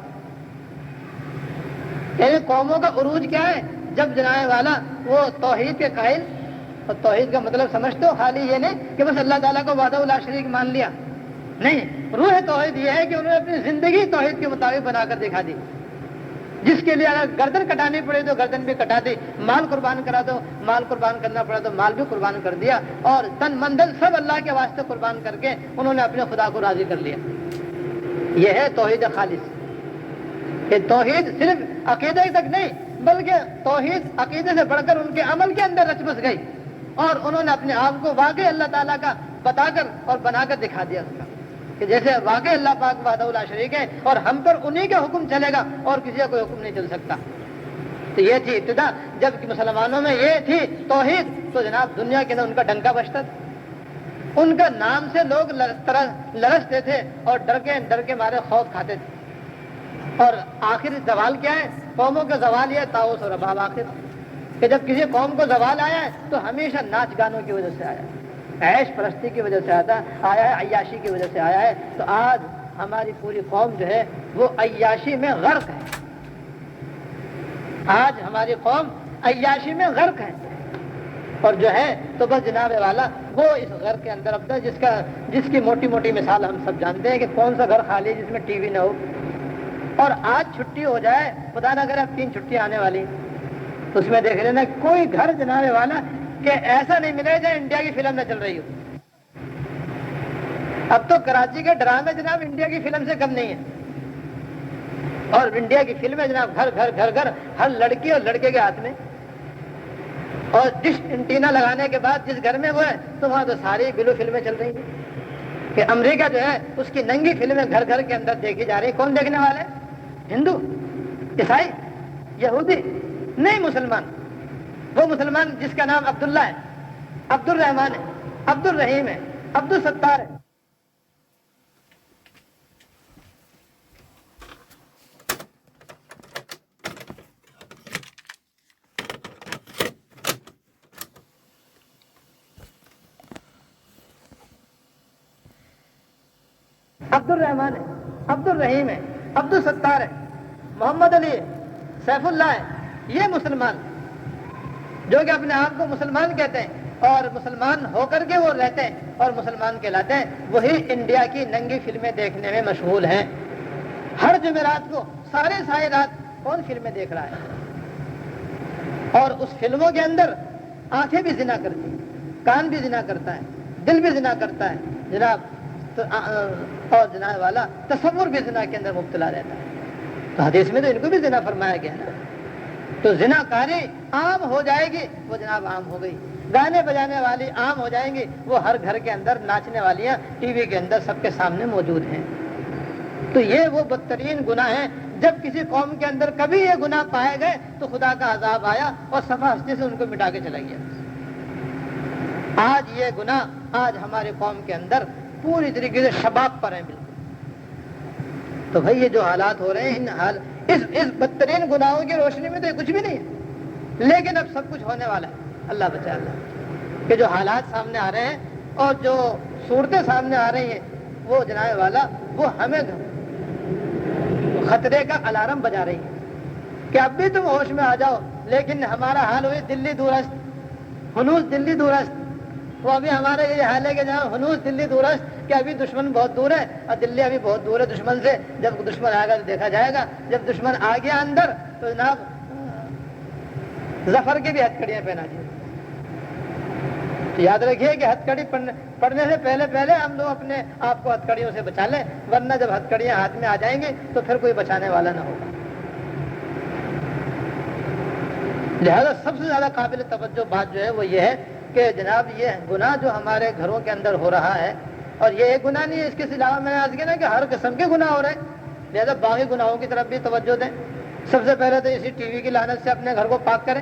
یعنی قوموں کا عروج کیا ہے جب جنائے والا وہ توحید کے قائل، اور توحید کا مطلب سمجھتے ہو خالی یہ نہیں کہ بس اللہ تعالیٰ کو وحدہ لا شریک مان لیا، نہیں، روح توحید یہ ہے کہ انہوں نے اپنی زندگی توحید کے مطابق بنا کر دکھا دی، جس کے لیے اگر گردن کٹانی پڑے تو گردن بھی کٹا دی، مال قربان کرا دو مال قربان کرنا پڑا تو مال بھی قربان کر دیا، اور تن من دل سب اللہ کے واسطے قربان کر کے انہوں نے اپنے خدا کو راضی کر لیا۔ یہ ہے توحید خالص، کہ توحید صرف عقیدے تک نہیں بلکہ توحید عقیدے سے بڑھ کر ان کے عمل کے اندر رچ بس گئی، اور انہوں نے اپنے آپ کو واقعی اللہ تعالیٰ کا بتا کر اور بنا کر دکھا دیا اس کا، کہ جیسے واقعی اللہ پاک وحدہ لا شریک ہے اور ہم پر انہی کا حکم چلے گا اور کسی کا کوئی حکم نہیں چل سکتا۔ تو یہ تھی ابتدا، جب کہ مسلمانوں میں یہ تھی توحید تو جناب دنیا کے اندر ان کا ڈنکا بجتا تھا، ان کا نام سے لوگ لرزتے تھے اور ڈر کے مارے خوف کھاتے تھے۔ اور آخر زوال کیا ہے؟ قوموں کا زوال یہ طاؤس اور رباب آخر، کہ جب کسی قوم کو زوال آیا ہے تو ہمیشہ ناچ گانوں کی وجہ سے آیا ہے، عیش پرستی کی وجہ سے آیا ہے، عیاشی کی وجہ سے آیا ہے. تو آج ہماری پوری قوم جو ہے وہ عیاشی میں غرق ہے. آج ہماری قوم عیاشی میں غرق ہے، اور جو ہے تو بس جناب والا وہ اس گھر کے اندر اب جس کی موٹی موٹی مثال ہم سب جانتے ہیں کہ کون سا گھر خالی ہے جس میں ٹی وی نہ ہو. اور آج چھٹی ہو جائے، خدا نہ کرے اب 3 چھٹیاں آنے والی، اس میں دیکھ لینا کوئی گھر جناب والا کہ ایسا نہیں ملے جہاں انڈیا کی فلم نہ چل رہی ہو. اب تو کراچی کے ڈرامے جناب انڈیا کی فلم سے کم نہیں ہے، اور انڈیا کی فلمیں جناب گھر گھر گھر گھر ہر لڑکی اور لڑکے کے ہاتھ میں. اور ڈش انٹینا لگانے کے بعد جس گھر میں وہ ہے تو وہاں تو ساری بلو فلمیں چل رہی ہیں کہ امریکہ جو ہے اس کی ننگی فلمیں گھر گھر کے اندر دیکھی جا رہی. کون دیکھنے والے؟ ہندو، عیسائی، یہودی نہیں، مسلمان. وہ مسلمان جس کا نام عبداللہ ہے، عبد الرحمان ہے، عبد الرحیم ہے، عبد الستار ہے. عبد الرحمان ہے، عبد الرحیم ہے، عبد الستار ہے، محمد علی ہے، سیف اللہ ہے. یہ مسلمان جو کہ اپنے آپ کو مسلمان کہتے ہیں اور مسلمان ہو کر کے وہ رہتے ہیں اور مسلمان کہلاتے ہیں، وہی انڈیا کی ننگی فلمیں دیکھنے میں مشغول ہیں. ہر جمعرات کو ساری رات کون فلمیں دیکھ رہا ہے؟ اور اس فلموں کے اندر آنکھیں بھی زنا کرتی ہیں، کان بھی زنا کرتا ہے، دل بھی زنا کرتا ہے جناب، اور جناب والا تصور بھی زنا کے اندر مبتلا رہتا ہے. تو حدیث میں تو ان کو بھی زنا فرمایا گیا نا. تو زنا کاری عام ہو جائے گی، وہ جناب عام ہو گئی. گانے بجانے والی عام ہو جائیں گی، وہ ہر گھر کے اندر ناچنے والیاں ٹی وی کے اندر سب کے سامنے موجود ہیں. تو یہ وہ بدترین گناہ ہیں. جب کسی قوم کے اندر کبھی یہ گناہ پائے گئے تو خدا کا عذاب آیا اور صفا ہستی سے ان کو مٹا کے چلا گیا. آج یہ گناہ آج ہماری قوم کے اندر پوری طریقے سے شباب پر ہیں بالکل. تو بھائی یہ جو حالات ہو رہے ہیں اس بدترین گناہوں کی روشنی میں تو یہ کچھ بھی نہیں ہے، لیکن اب سب کچھ ہونے والا ہے. اللہ بچائے اللہ کہ جو حالات سامنے آ رہے ہیں اور جو صورتیں سامنے آ رہی ہیں وہ جناب والا وہ ہمیں خطرے کا الارم بجا رہی ہے کہ اب بھی تم ہوش میں آ جاؤ. لیکن ہمارا حال ہوئی دلی دورست، ہنوز دلی دورست. وہ ابھی ہمارا یہ حال ہے کہ جہاں ہنوز دلی دورست کہ ابھی دشمن بہت دور ہے اور دلی ابھی بہت دور ہے دشمن سے. جب دشمن آئے گا تو دیکھا جائے گا. جب دشمن آ گیا اندر تو جناب ظفر کی بھی ہتھکڑیاں پہنا دی. تو یاد رکھیے کہ ہتھکڑی پڑنے سے پہلے ہم لوگ اپنے آپ کو ہتھکڑیوں سے بچا لیں، ورنہ جب ہتھکڑیاں ہاتھ میں آ جائیں گی تو پھر کوئی بچانے والا نہ ہوگا. لہذا سب سے زیادہ قابل توجہ بات جو ہے وہ یہ ہے کہ جناب یہ گناہ جو ہمارے گھروں کے اندر ہو رہا ہے، اور یہ ایک گناہ نہیں ہے، اس کے علاوہ میں نے آج کیا نا کہ ہر قسم کے گناہ ہو رہے ہیں. لہذا باقی گناہوں کی طرف بھی توجہ دیں. سب سے پہلے تو اسی ٹی وی کی لعنت سے اپنے گھر کو پاک کریں،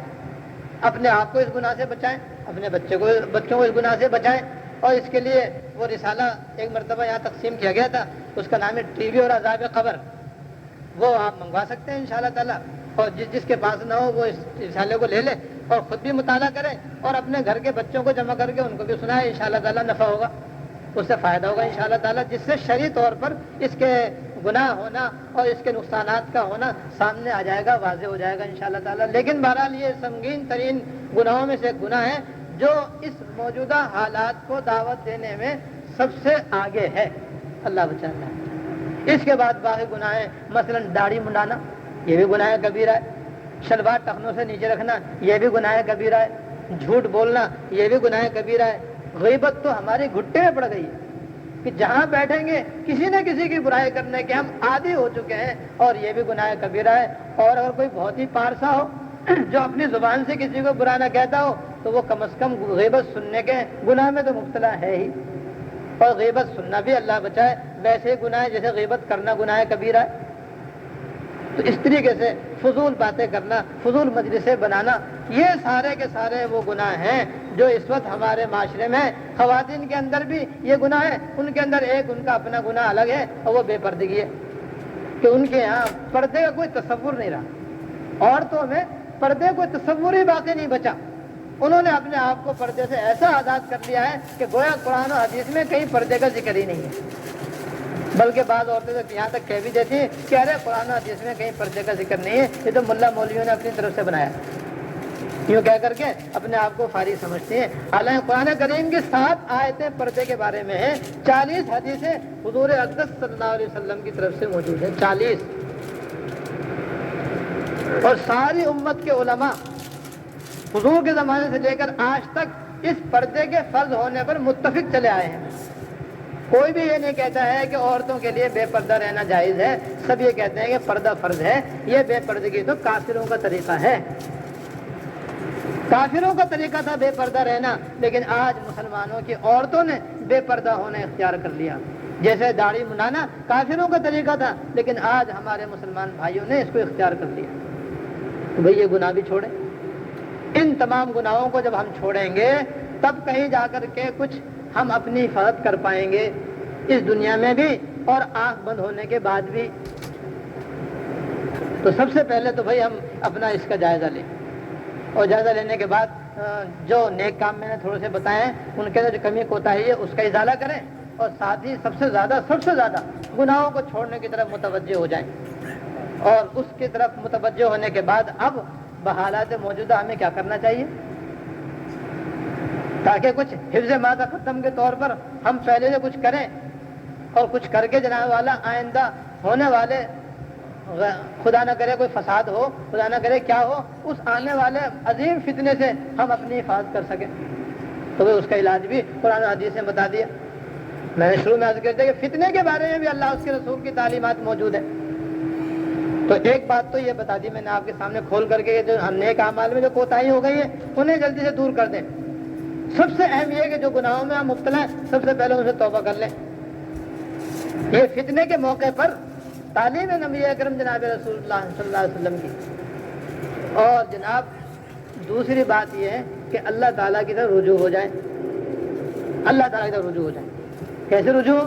اپنے آپ کو اس گناہ سے بچائیں، اپنے بچوں کو اس گناہ سے بچائیں. اور اس کے لیے وہ رسالہ ایک مرتبہ یہاں تقسیم کیا گیا تھا، اس کا نام ہے ٹی وی اور عذاب قبر. وہ آپ منگوا سکتے ہیں انشاءاللہ تعالیٰ، اور جس کے پاس نہ ہو وہ اس رسالے کو لے لے اور خود بھی مطالعہ کرے اور اپنے گھر کے بچوں کو جمع کر کے ان کو بھی سنائے. انشاءاللہ تعالیٰ نفع ہوگا، اس سے فائدہ ہوگا انشاءاللہ تعالیٰ، جس سے شرعی طور پر اس کے گناہ ہونا اور اس کے نقصانات کا ہونا سامنے آ جائے گا، واضح ہو جائے گا انشاءاللہ تعالیٰ. لیکن بہرحال یہ سنگین ترین گناہوں میں سے ایک گناہ ہے جو اس موجودہ حالات کو دعوت دینے میں سب سے آگے ہے. اللہ بچانا. اس کے بعد باقی گناہ ہیں، مثلا داڑھی منڈانا یہ بھی گناہ کبیرہ ہے، شلوار ٹخنوں سے نیچے رکھنا یہ بھی گناہ کبیرہ ہے، جھوٹ بولنا یہ بھی گناہ کبیرہ ہے. غیبت تو ہمارے گھٹے میں پڑ گئی ہے کہ جہاں بیٹھیں گے کسی نہ کسی کی برائی کرنے کے ہم عادی ہو چکے ہیں، اور یہ بھی گناہ کبیرہ ہے. اور اگر کوئی بہت ہی پارسا ہو جو اپنی زبان سے کسی کو برا نہ کہتا ہو تو وہ کم از کم غیبت سننے کے گناہ میں تو مبتلا ہے ہی. اور غیبت سننا بھی اللہ بچائے ویسے گناہ ہے جیسے غیبت کرنا گناہ کبیرہ ہے. تو اس طریقے سے فضول باتیں کرنا، فضول مجلسیں بنانا، یہ سارے کے سارے وہ گناہ ہیں جو اس وقت ہمارے معاشرے میں خواتین کے اندر بھی یہ گناہ ہے. ان کے اندر ایک ان کا اپنا گناہ الگ ہے اور وہ بے پردگی ہے کہ ان کے یہاں پردے کا کوئی تصور نہیں رہا. عورتوں میں پردے کو تصور ہی باقی نہیں بچا. انہوں نے اپنے آپ کو پردے سے ایسا آزاد کر لیا ہے کہ گویا قرآن و حدیث میں کہیں پردے کا ذکر ہی نہیں ہے. بلکہ بعض عورتیں تو یہاں تک کہہ بھی دیتی ہیں کہ ارے قرآن و حدیث میں کہیں پردے کا ذکر نہیں ہے, یہ تو ملا مولویوں نے اپنی طرف سے بنایا, یوں کہہ کر کے اپنے آپ کو فارغ سمجھتی ہیں. حالانکہ قرآن کریم کی 7 آیتیں پردے کے بارے میں ہیں, 40 حدیثیں حضور اقدس صلی اللہ علیہ وسلم کی طرف سے موجود ہیں, 40. اور ساری امت کے علماء حضور کے زمانے سے لے کر آج تک اس پردے کے فرض ہونے پر متفق چلے آئے ہیں. کوئی بھی یہ نہیں کہتا ہے کہ عورتوں کے لیے بے پردہ رہنا جائز ہے, سب یہ کہتے ہیں کہ پردہ فرض ہے. یہ بے پردگی تو کافروں کا طریقہ ہے, کافروں کا طریقہ تھا بے پردہ رہنا, لیکن آج مسلمانوں کی عورتوں نے بے پردہ ہونا اختیار کر لیا. جیسے داڑھی منڈانا کافروں کا طریقہ تھا, لیکن آج ہمارے مسلمان بھائیوں نے اس کو اختیار کر لیا. تو بھئی یہ گناہ بھی چھوڑیں. ان تمام گناہوں کو جب ہم چھوڑیں گے تب کہیں جا کر کے کچھ ہم اپنی حفاظت کر پائیں گے, اس دنیا میں بھی اور آنکھ بند ہونے کے بعد بھی. تو سب سے پہلے تو بھئی ہم اپنا اس کا جائزہ لیں, اور جائزہ لینے کے بعد جو نیک کام میں نے تھوڑے سے بتائے ہیں ان کے جو کمی کوتاہی ہے اس کا ازالہ کریں, اور ساتھ ہی سب سے زیادہ گناہوں کو چھوڑنے کی طرف متوجہ ہو جائیں. اور اس کی طرف متوجہ ہونے کے بعد اب بحالات موجودہ ہمیں کیا کرنا چاہیے, تاکہ کچھ حفظ مادہ ختم کے طور پر ہم پہلے سے کچھ کریں, اور کچھ کر کے جناب والا آئندہ ہونے والے خدا نہ کرے کوئی فساد ہو, خدا نہ کرے کیا ہو, اس آنے والے عظیم فتنے سے ہم اپنی حفاظت کر سکیں. تو اس کا علاج بھی قرآن و حدیث نے بتا دیا. میں نے شروع میں عرض کیا کہ فتنے کے بارے میں بھی اللہ اس کے رسول کی تعلیمات موجود ہیں. تو ایک بات تو یہ بتا دی میں نے آپ کے سامنے کھول کر کے, جو نیک اعمال میں جو کوتاہی ہو گئی ہے انہیں جلدی سے دور کر دیں. سب سے اہم یہ کہ جو گناہوں میں ہم مبتلا ہیں سب سے پہلے ان سے توبہ کر لیں. یہ فتنے کے موقع پر تعلیم نبی اکرم جناب رسول اللہ صلی اللہ علیہ وسلم کی. اور جناب دوسری بات یہ ہے کہ اللہ تعالیٰ کی طرف رجوع ہو جائیں, اللہ تعالیٰ کی طرف رجوع ہو جائیں. کیسے رجوع؟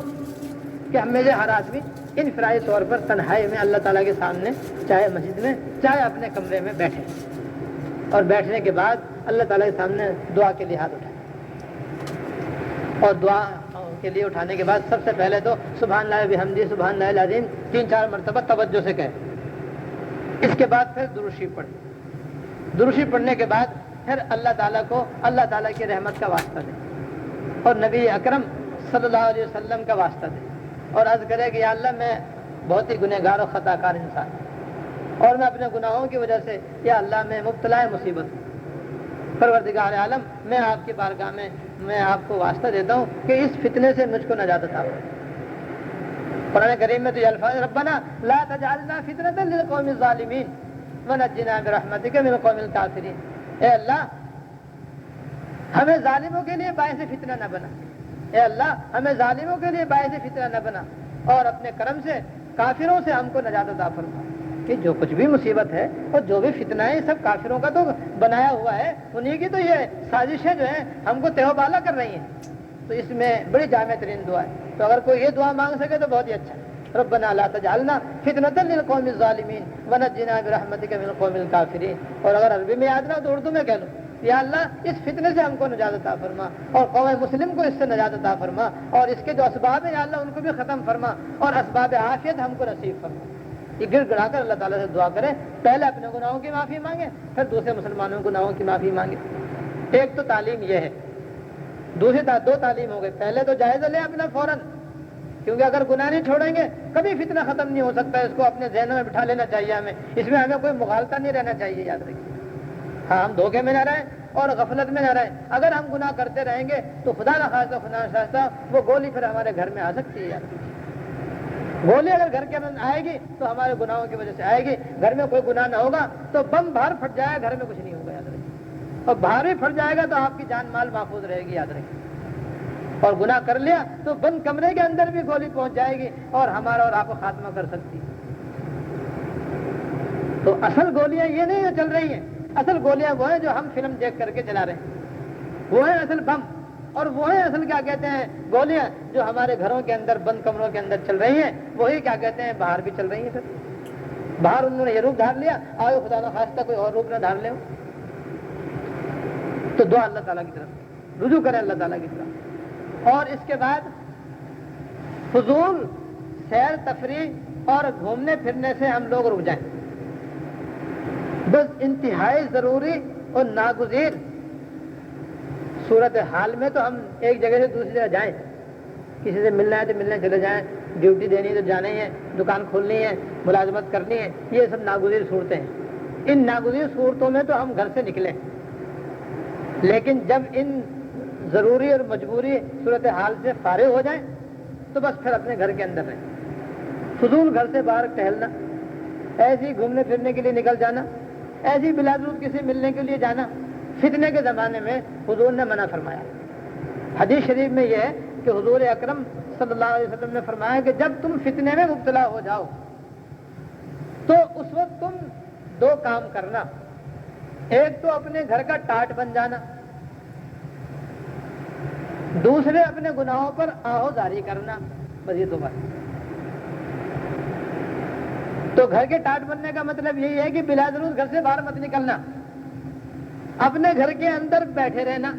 کہ ہم میں سے ہر آدمی انفرادی طور پر تنہائی میں اللہ تعالیٰ کے سامنے, چاہے مسجد میں چاہے اپنے کمرے میں بیٹھے, اور بیٹھنے کے بعد اللہ تعالیٰ کے سامنے دعا کے لیے ہاتھ اٹھائیں. اور دعا کے لیے اٹھانے کے بعد سب سے پہلے تو سبحان اللہ بحمدی سبحان اللہ العظیم 3-4 مرتبہ توجہ سے کہیں. اس کے بعد پھر درود شریف پڑھیں. درود شریف پڑھنے کے بعد پھر اللہ تعالیٰ کو اللہ تعالیٰ کی رحمت کا واسطہ دیں, اور نبی اکرم صلی اللہ علیہ وسلم کا واسطہ دیں, اور عرض کرے کہ یا اللہ میں بہت ہی گنہگار اور خطا کار انسان ہوں, اور میں اپنے گناہوں کی وجہ سے یا اللہ میں مبتلا مصیبت ہوں. پروردگار عالم میں آپ کی بارگاہ میں میں آپ کو واسطہ دیتا ہوں کہ اس فتنے سے مجھ کو نجات عطا ہو. قرآن کریم میں تو یہ الفاظ ربنا لا تجعلنا فتنة للقوم الظالمین ونجنا برحمتک من القوم الکافرین. اے اللہ ہمیں ظالموں کے لیے باعث فتنہ نہ بنا, اے اللہ ہمیں ظالموں کے لیے باعث فتنہ نہ بنا, اور اپنے کرم سے کافروں سے ہم کو نجات عطا فرما. کہ جو کچھ بھی مصیبت ہے اور جو بھی فتنہ ہے یہ سب کافروں کا تو بنایا ہوا ہے, انہی کی تو یہ سازشیں جو ہیں ہم کو تہو بالا کر رہی ہیں. تو اس میں بڑی جامع ترین دعا ہے. تو اگر کوئی یہ دعا مانگ سکے تو بہت ہی اچھا. ربنا لا تجعلنا فتنة للقوم الظالمین ونجنا برحمتک من القوم الکافرین. اور اگر عربی میں یاد نہ ہو تو اردو میں کہہ لو یا اللہ اس فتنے سے ہم کو نجات عطا فرما, اور قوم مسلم کو اس سے نجات عطا فرما, اور اس کے جو اسباب ہیں یا اللہ ان کو بھی ختم فرما, اور اسباب عافیت ہم کو نصیب فرما. یہ گر گڑا کر اللہ تعالیٰ سے دعا کریں. پہلے اپنے گناہوں کی معافی مانگیں, پھر دوسرے مسلمانوں کے گناہوں کی معافی مانگیں. ایک تو تعلیم یہ ہے. دوسری دو تعلیم ہو گئی. پہلے تو جائزہ لیں اپنا فوراً, کیونکہ اگر گناہ نہیں چھوڑیں گے کبھی فتنہ ختم نہیں ہو سکتا. اس کو اپنے ذہنوں میں بٹھا لینا چاہیے ہمیں. اس میں ہمیں کوئی مغالطہ نہیں رہنا چاہیے, یاد رکھیے. ہاں ہم دھوکے میں نہ رہیں اور غفلت میں نہ رہیں. اگر ہم گناہ کرتے رہیں گے تو خدا نخواستہ خدا نخواستہ وہ گولی پھر ہمارے گھر میں آ سکتی ہے. یاد رکھیے گولی اگر گھر کے اندر آئے گی تو ہمارے گناہوں کی وجہ سے آئے گی. گھر میں کوئی گناہ نہ ہوگا تو بم باہر پھٹ جائے گا, گھر میں کچھ نہیں ہوگا. یاد رکھیے. اور باہر بھی پھٹ جائے گا تو آپ کی جان مال محفوظ رہے گی. یاد رکھیے. اور گناہ کر لیا تو بند کمرے کے اندر بھی گولی پہنچ جائے گی اور ہمارا اور آپ کو خاتمہ کر سکتی. تو اصل گولیاں یہ نہیں چل رہی ہیں. اصل گولیاں وہ ہیں جو ہم فلم دیکھ کر کے چلا رہے ہیں, وہ ہیں اصل بم. اور وہ ہیں اصل کیا کہتے ہیں گولیاں جو ہمارے گھروں کے اندر بند کمروں کے اندر چل رہی ہیں, وہی کیا کہتے ہیں باہر بھی چل رہی ہیں. پھر باہر انہوں نے یہ روپ دھار لیا، آگے خدا نہ خواستہ کوئی اور روپ نہ دھار لے، تو دعا اللہ تعالیٰ کی طرف رجوع کریں اللہ تعالیٰ کی طرف۔ اور اس کے بعد فضول سیر تفریح اور گھومنے پھرنے سے ہم لوگ رک جائیں، بس انتہائی ضروری اور ناگزیر صورت حال میں تو ہم ایک جگہ سے دوسری جگہ جائیں، کسی سے ملنا ہے تو ملنے چلے جائیں، ڈیوٹی دینی تو جانا ہی ہے، دکان کھولنی ہے، ملازمت کرنی ہے، یہ سب ناگزیر صورتیں ہیں۔ ان ناگزیر صورتوں میں تو ہم گھر سے نکلیں، لیکن جب ان ضروری اور مجبوری صورت حال سے فارغ ہو جائیں تو بس پھر اپنے گھر کے اندر رہیں۔ فضول گھر سے باہر ٹہلنا، ایسے ہی گھومنے پھرنے کے لیے نکل جانا، ایسی بلا ضرورت کسی ملنے کے لیے جانا، فتنے کے زمانے میں حضور نے منع فرمایا۔ حدیث شریف میں یہ ہے کہ حضور اکرم صلی اللہ علیہ وسلم نے فرمایا کہ جب تم فتنے میں مبتلا ہو جاؤ تو اس وقت تم دو کام کرنا، ایک تو اپنے گھر کا ٹاٹ بن جانا، دوسرے اپنے گناہوں پر آہوزاری کرنا، بس یہ دو بات۔ تو گھر کے ٹاٹ بننے کا مطلب یہی ہے کہ بلا ضرورت گھر سے باہر مت نکلنا، اپنے گھر کے اندر بیٹھے رہنا،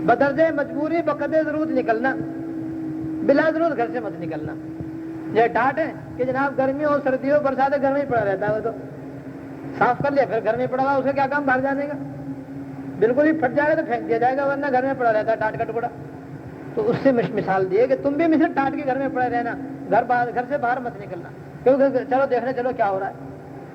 بدرجہ مجبوری بقدر ضرورت نکلنا، بلا ضرورت گھر سے مت نکلنا۔ یہ ٹاٹ ہے کہ جناب گرمی ہو سردی ہو برسات ہے گھر میں ہی پڑا رہتا ہے، وہ تو صاف کر لیا پھر گھر میں پڑا ہوا، اسے کیا کام باہر جانے کا، بالکل ہی پھٹ جائے گا تو پھینک دیا جائے گا، ورنہ گھر میں پڑا رہتا ہے ٹاٹ کا ٹکڑا۔ تو اس سے مثال دی ہے کہ تم بھی مثل ٹاٹ کے گھر میں پڑے رہنا، گھر سے باہر مت نکلنا، کیونکہ چلو دیکھنے چلو کیا ہو رہا ہے،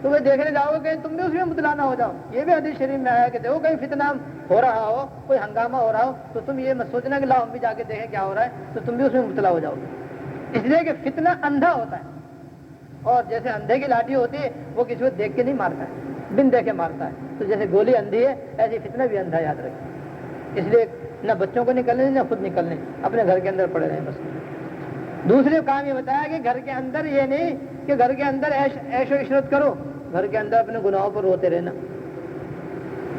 تو وہ دیکھنے جاؤ گے کہ تم بھی اس میں مبتلا نہ ہو جاؤ۔ یہ بھی حدیث شریف میں آیا کہ دیکھو کہیں فتنہ ہو رہا ہو، کوئی ہنگامہ ہو رہا ہو تو تم یہ مت سوچنا کہ لاؤ ہم بھی جا کے دیکھیں کیا ہو رہا ہے، تو تم بھی اس میں مبتلا ہو جاؤ گے۔ اس لیے کہ فتنہ اندھا ہوتا ہے، اور جیسے اندھے کی لاٹھی ہوتی ہے وہ کسی کو دیکھ کے نہیں مارتا ہے، بن دیکھ کے مارتا ہے، تو جیسے گولی اندھی ہے ایسی فتنہ بھی اندھا، یاد رکھیں۔ اس لیے نہ بچوں کو نکلنے نہ خود نکلنے، اپنے گھر کے اندر پڑے رہیں بس۔ دوسرے کام یہ بتایا کہ گھر کے اندر یہ نہیں کہ گھر کے اندر عیش و عشرت کرو، گھر کے اندر اپنے گناہوں پر روتے رہنا۔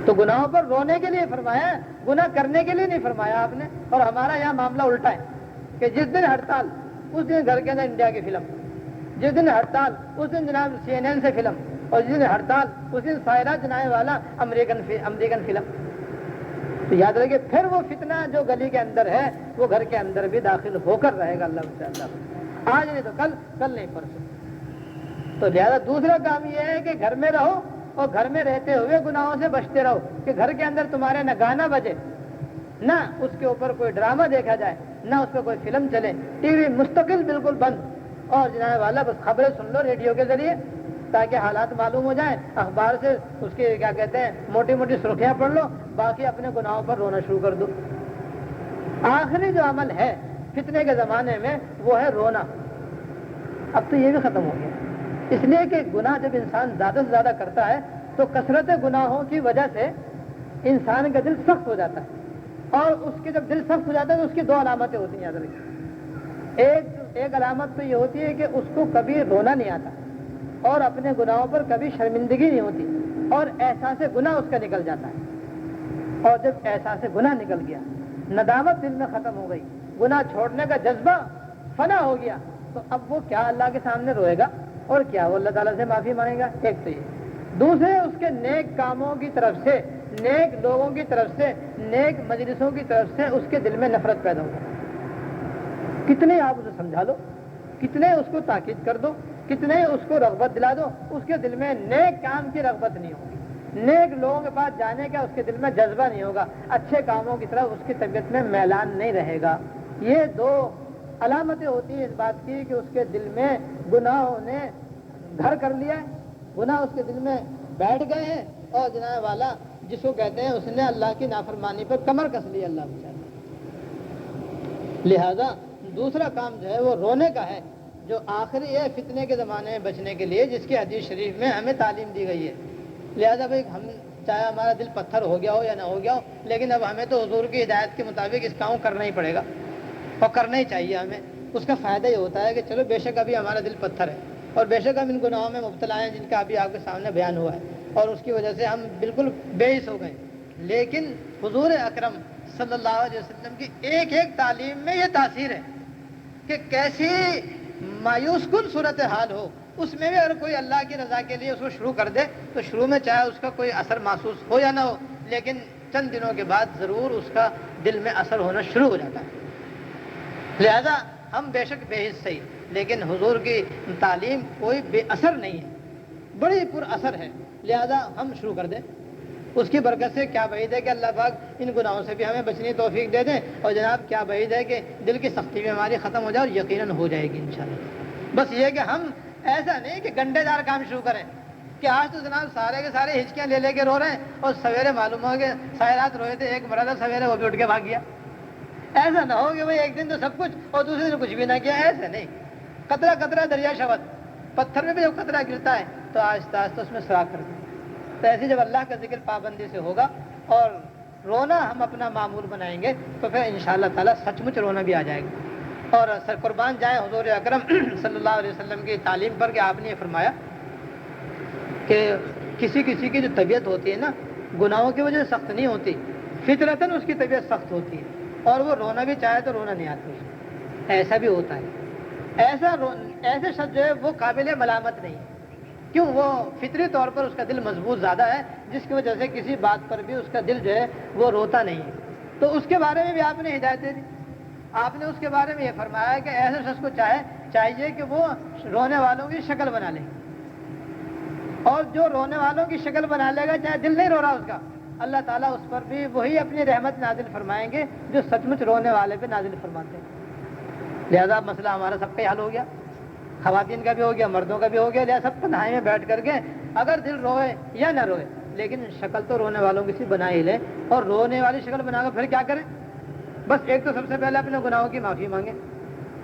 تو گناہوں پر رونے کے لیے فرمایا، گناہ کرنے کے لیے نہیں فرمایا آپ نے۔ اور ہمارا یہاں معاملہ الٹا ہے کہ جس دن ہڑتال اس دن گھر کے اندر انڈیا کی فلم، جس دن ہڑتال اس دن جناب CNN سے فلم، اور جس دن ہڑتال اس دن سائرہ جنائے والا امریکن فلم۔ تو یاد رکھیے پھر وہ فتنہ جو گلی کے اندر ہے وہ گھر کے اندر بھی داخل ہو کر رہے گا، اللہ آج نہیں تو کل نہیں پرسوں۔ تو لہذا دوسرا کام یہ ہے کہ گھر میں رہو اور گھر میں رہتے ہوئے گناہوں سے بچتے رہو، کہ گھر کے اندر تمہارے نہ گانا بجے، نہ اس کے اوپر کوئی ڈرامہ دیکھا جائے، نہ اس پہ کوئی فلم چلے، ٹی وی مستقل بالکل بند، اور جناب والا بس خبریں سن لو ریڈیو کے ذریعے تاکہ حالات معلوم ہو جائیں، اخبار سے اس کی کیا کہتے ہیں موٹی موٹی سرخیاں پڑھ لو، باقی اپنے گناہوں پر رونا شروع کر دو۔ آخری جو عمل ہے فتنے کے زمانے میں وہ ہے رونا۔ اب تو یہ بھی ختم ہو گیا، اس لیے کہ گناہ جب انسان زیادہ سے زیادہ کرتا ہے تو کثرت گناہوں کی وجہ سے انسان کا دل سخت ہو جاتا ہے، اور اس کے جب دل سخت ہو جاتا ہے تو اس کی دو علامتیں ہوتی ہیں، یاد رکھیے۔ ایک علامت تو یہ ہوتی ہے کہ اس کو کبھی رونا نہیں آتا، اور اپنے گناہوں پر کبھی شرمندگی نہیں ہوتی، اور احساس گناہ اس کا نکل جاتا ہے۔ اور جب احساس گناہ نکل گیا، ندامت دل میں ختم ہو گئی، گناہ چھوڑنے کا جذبہ فنا ہو گیا، تو اب وہ کیا اللہ کے سامنے روئے گا اور کیا وہ اللہ تعالیٰ سے معافی مانگے گا؟ ایک تو یہ، دوسرے اس کے نیک کاموں کی طرف سے، نیک لوگوں کی طرف سے، نیک مجلسوں کی طرف سے اس کے دل میں نفرت پیدا ہوگی۔ کتنے آپ اسے سمجھا لو، کتنے اس کو تاکید کر دو، کتنے اس کو رغبت دلا دو، اس کے دل میں نیک کام کی رغبت نہیں ہوگی، نیک لوگوں کے پاس جانے کا اس کے دل میں جذبہ نہیں ہوگا، اچھے کاموں کی طرف اس کی طبیعت میں میلان نہیں رہے گا۔ یہ دو علامتیں ہوتی ہیں اس بات کی کہ اس کے دل میں گناہوں نے گھر کر لیا ہے، گناہ اس کے دل میں بیٹھ گئے ہیں، اور جناب والا جس کو کہتے ہیں اس نے اللہ کی نافرمانی پر کمر کس لی اللہ بچا۔ لہذا دوسرا کام جو ہے وہ رونے کا ہے، جو آخری ہے فتنے کے زمانے میں بچنے کے لیے، جس کی حدیث شریف میں ہمیں تعلیم دی گئی ہے۔ لہذا بھائی ہم چاہے ہمارا دل پتھر ہو گیا ہو یا نہ ہو گیا ہو، لیکن اب ہمیں تو حضور کی ہدایت کے مطابق اس کام کرنا ہی پڑے گا، اور کرنا ہی چاہیے ہمیں۔ اس کا فائدہ یہ ہوتا ہے کہ چلو بے شک ابھی ہمارا دل پتھر ہے، اور بے شک ہم ان گناہوں میں مبتلا ہیں جن کا ابھی آپ کے سامنے بیان ہوا ہے، اور اس کی وجہ سے ہم بالکل بےحس ہو گئے، لیکن حضور اکرم صلی اللہ علیہ وسلم کی ایک ایک تعلیم میں یہ تاثیر ہے کہ کیسی مایوس کن صورتحال ہو، اس میں بھی اگر کوئی اللہ کی رضا کے لیے اس کو شروع کر دے تو شروع میں چاہے اس کا کوئی اثر محسوس ہو یا نہ ہو، لیکن چند دنوں کے بعد ضرور اس کا دل میں اثر ہونا شروع ہو جاتا ہے۔ لہذا ہم بے شک بے حس صحیح، لیکن حضور کی تعلیم کوئی بے اثر نہیں ہے، بڑی پر اثر ہے، لہذا ہم شروع کر دیں۔ اس کی برکت سے کیا بعید ہے کہ اللہ پاک ان گناہوں سے بھی ہمیں بچنے کی توفیق دے دیں، اور جناب کیا بعید ہے کہ دل کی سختی بھی ہماری ختم ہو جائے، اور یقیناً ہو جائے گی انشاءاللہ۔ بس یہ کہ ہم ایسا نہیں کہ گنڈے دار کام شروع کریں کہ آج تو جناب سارے کے سارے ہچکیاں لے لے کے رو رہے ہیں، اور سویرے معلوم ہو کہ ساری رات روئے تھے، ایک مرا تھا سویرے وہ بھی اٹھ کے بھاگ گیا۔ ایسا نہ ہو کہ بھائی ایک دن تو سب کچھ اور دوسرے دن کچھ بھی نہ کیا، ایسے نہیں۔ قطرہ قطرہ دریا شبد، پتھر میں بھی جب قطرہ گرتا ہے تو آہستہ آہستہ اس میں سراغ کر دیں۔ تو ایسے جب اللہ کا ذکر پابندی سے ہوگا اور رونا ہم اپنا معمول بنائیں گے تو پھر انشاءاللہ تعالیٰ سچ مچ رونا بھی آ جائے گا۔ اور سر قربان جائیں حضور اکرم صلی اللہ علیہ وسلم کی تعلیم پر کہ آپ نے یہ فرمایا کہ کسی کسی کی جو طبیعت ہوتی ہے نا، گناہوں کی وجہ سے سخت نہیں ہوتی، فطرتاً اس کی طبیعت سخت ہوتی ہے، اور وہ رونا بھی چاہے تو رونا نہیں آتا، ایسا بھی ہوتا ہے۔ ایسے شخص جو ہے وہ قابل ملامت نہیں ہے، کیوں؟ وہ فطری طور پر اس کا دل مضبوط زیادہ ہے، جس کی وجہ سے کسی بات پر بھی اس کا دل جو ہے وہ روتا نہیں ہے۔ تو اس کے بارے میں بھی آپ نے ہدایت دے دی، آپ نے اس کے بارے میں یہ فرمایا کہ ایسے شخص کو چاہیے کہ وہ رونے والوں کی شکل بنا لے، اور جو رونے والوں کی شکل بنا لے گا چاہے دل نہیں رو رہا اس کا، اللہ تعالیٰ اس پر بھی وہی اپنی رحمت نازل فرمائیں گے جو سچ مچ رونے والے پہ نازل فرماتے ہیں۔ لہذا مسئلہ ہمارا سب کا حل ہو گیا، خواتین کا بھی ہو گیا، مردوں کا بھی ہو گیا، لہذا سب تنہائی میں بیٹھ کر کے اگر دل روئے یا نہ روئے لیکن شکل تو رونے والوں کی سی بنا ہی لے، اور رونے والی شکل بنا کر پھر کیا کریں؟ بس ایک تو سب سے پہلے اپنے گناہوں کی معافی مانگیں،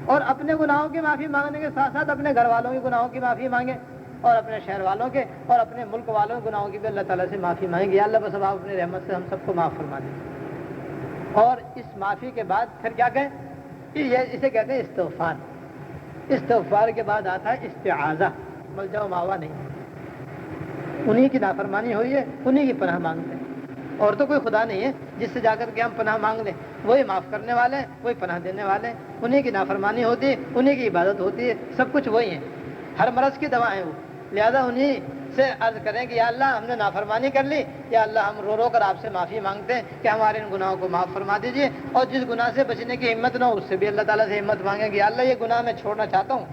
اور اپنے گناہوں کی معافی مانگنے کے ساتھ ساتھ اپنے گھر والوں کے گناہوں کی معافی مانگیں، اور اپنے شہر والوں کے اور اپنے ملک والوں کے گناہوں کی بھی اللہ تعالیٰ سے معافی مانگیں۔ یا اللہ بس اب آپ اپنی رحمت سے ہم سب کو معاف فرما دیں۔ اور اس معافی کے بعد پھر کیا کہیں؟ اسے کہتے ہیں استغفار۔ استغفار کے بعد آتا ہے استعاذہ، ملجا و ماوا نہیں، انہی کی نافرمانی ہوئی ہے انہی کی پناہ مانگتے ہیں، اور تو کوئی خدا نہیں ہے جس سے جا کر کے ہم پناہ مانگ لیں، وہی معاف کرنے والے ہیں، وہی پناہ دینے والے ہیں، انہی کی نافرمانی ہوتی ہے، انہی کی عبادت ہوتی ہے، سب کچھ وہی ہیں، ہر مرض کی دوا ہے وہ۔ لہذا انہی سے عرض کریں کہ یا اللہ ہم نے نافرمانی کر لی، یا اللہ ہم رو رو کر آپ سے معافی مانگتے ہیں کہ ہمارے ان گناہوں کو معاف فرما دیجیے، اور جس گناہ سے بچنے کی ہمت نہ ہو اس سے بھی اللہ تعالیٰ سے ہمت مانگیں کہ یا اللہ یہ گناہ میں چھوڑنا چاہتا ہوں،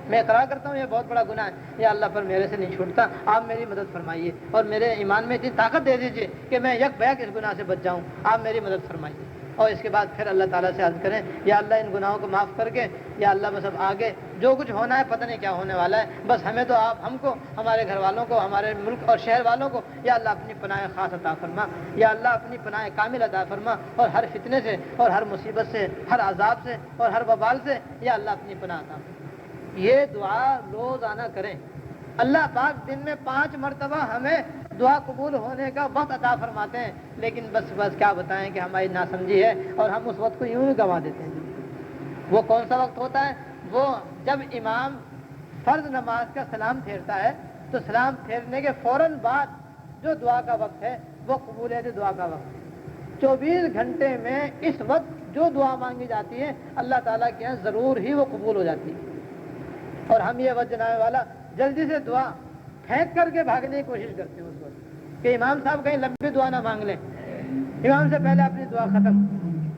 میں اقرار کرتا ہوں یہ بہت بڑا گناہ ہے، یا اللہ پر میرے سے نہیں چھوٹتا، آپ میری مدد فرمائیے، اور میرے ایمان میں اتنی طاقت دے دیجیے کہ میں یک بیک اس گناہ سے بچ جاؤں، آپ میری مدد فرمائیے۔ اور اس کے بعد پھر اللہ تعالیٰ سے عرض کریں یا اللہ ان گناہوں کو معاف کر کے یا اللہ بس اب آگے جو کچھ ہونا ہے پتہ نہیں کیا ہونے والا ہے، بس ہمیں تو آپ ہم کو، ہمارے گھر والوں کو، ہمارے ملک اور شہر والوں کو یا اللہ اپنی پناہ خاص عطا فرما، یا اللہ اپنی پناہ کامل عطا فرما، اور ہر فتنے سے اور ہر مصیبت سے، ہر عذاب سے اور ہر وبال سے یا اللہ اپنی پناہ عطا فرما۔ یہ دعا روزانہ کریں، اللہ پاک دن میں 5 مرتبہ ہمیں دعا قبول ہونے کا وقت عطا فرماتے ہیں، لیکن بس کیا بتائیں کہ ہماری ناسمجھی ہے اور ہم اس وقت کو یوں ہی گنوا دیتے ہیں۔ وہ کون سا وقت ہوتا ہے؟ وہ جب امام فرض نماز کا سلام پھیرتا ہے تو سلام پھیرنے کے فوراً بعد جو دعا کا وقت ہے وہ قبولیت دعا کا وقت ہے۔ 24 گھنٹے میں اس وقت جو دعا مانگی جاتی ہے اللہ تعالیٰ کے یہاں ضرور ہی وہ قبول ہو جاتی ہے، اور ہم یہ وقت جناب والا جلدی سے دعا پھینک کر کے بھاگنے کی کوشش کرتے ہیں اس وقت کہ امام صاحب کہیں لمبی دعا نہ مانگ لیں، امام سے پہلے اپنی دعا ختم۔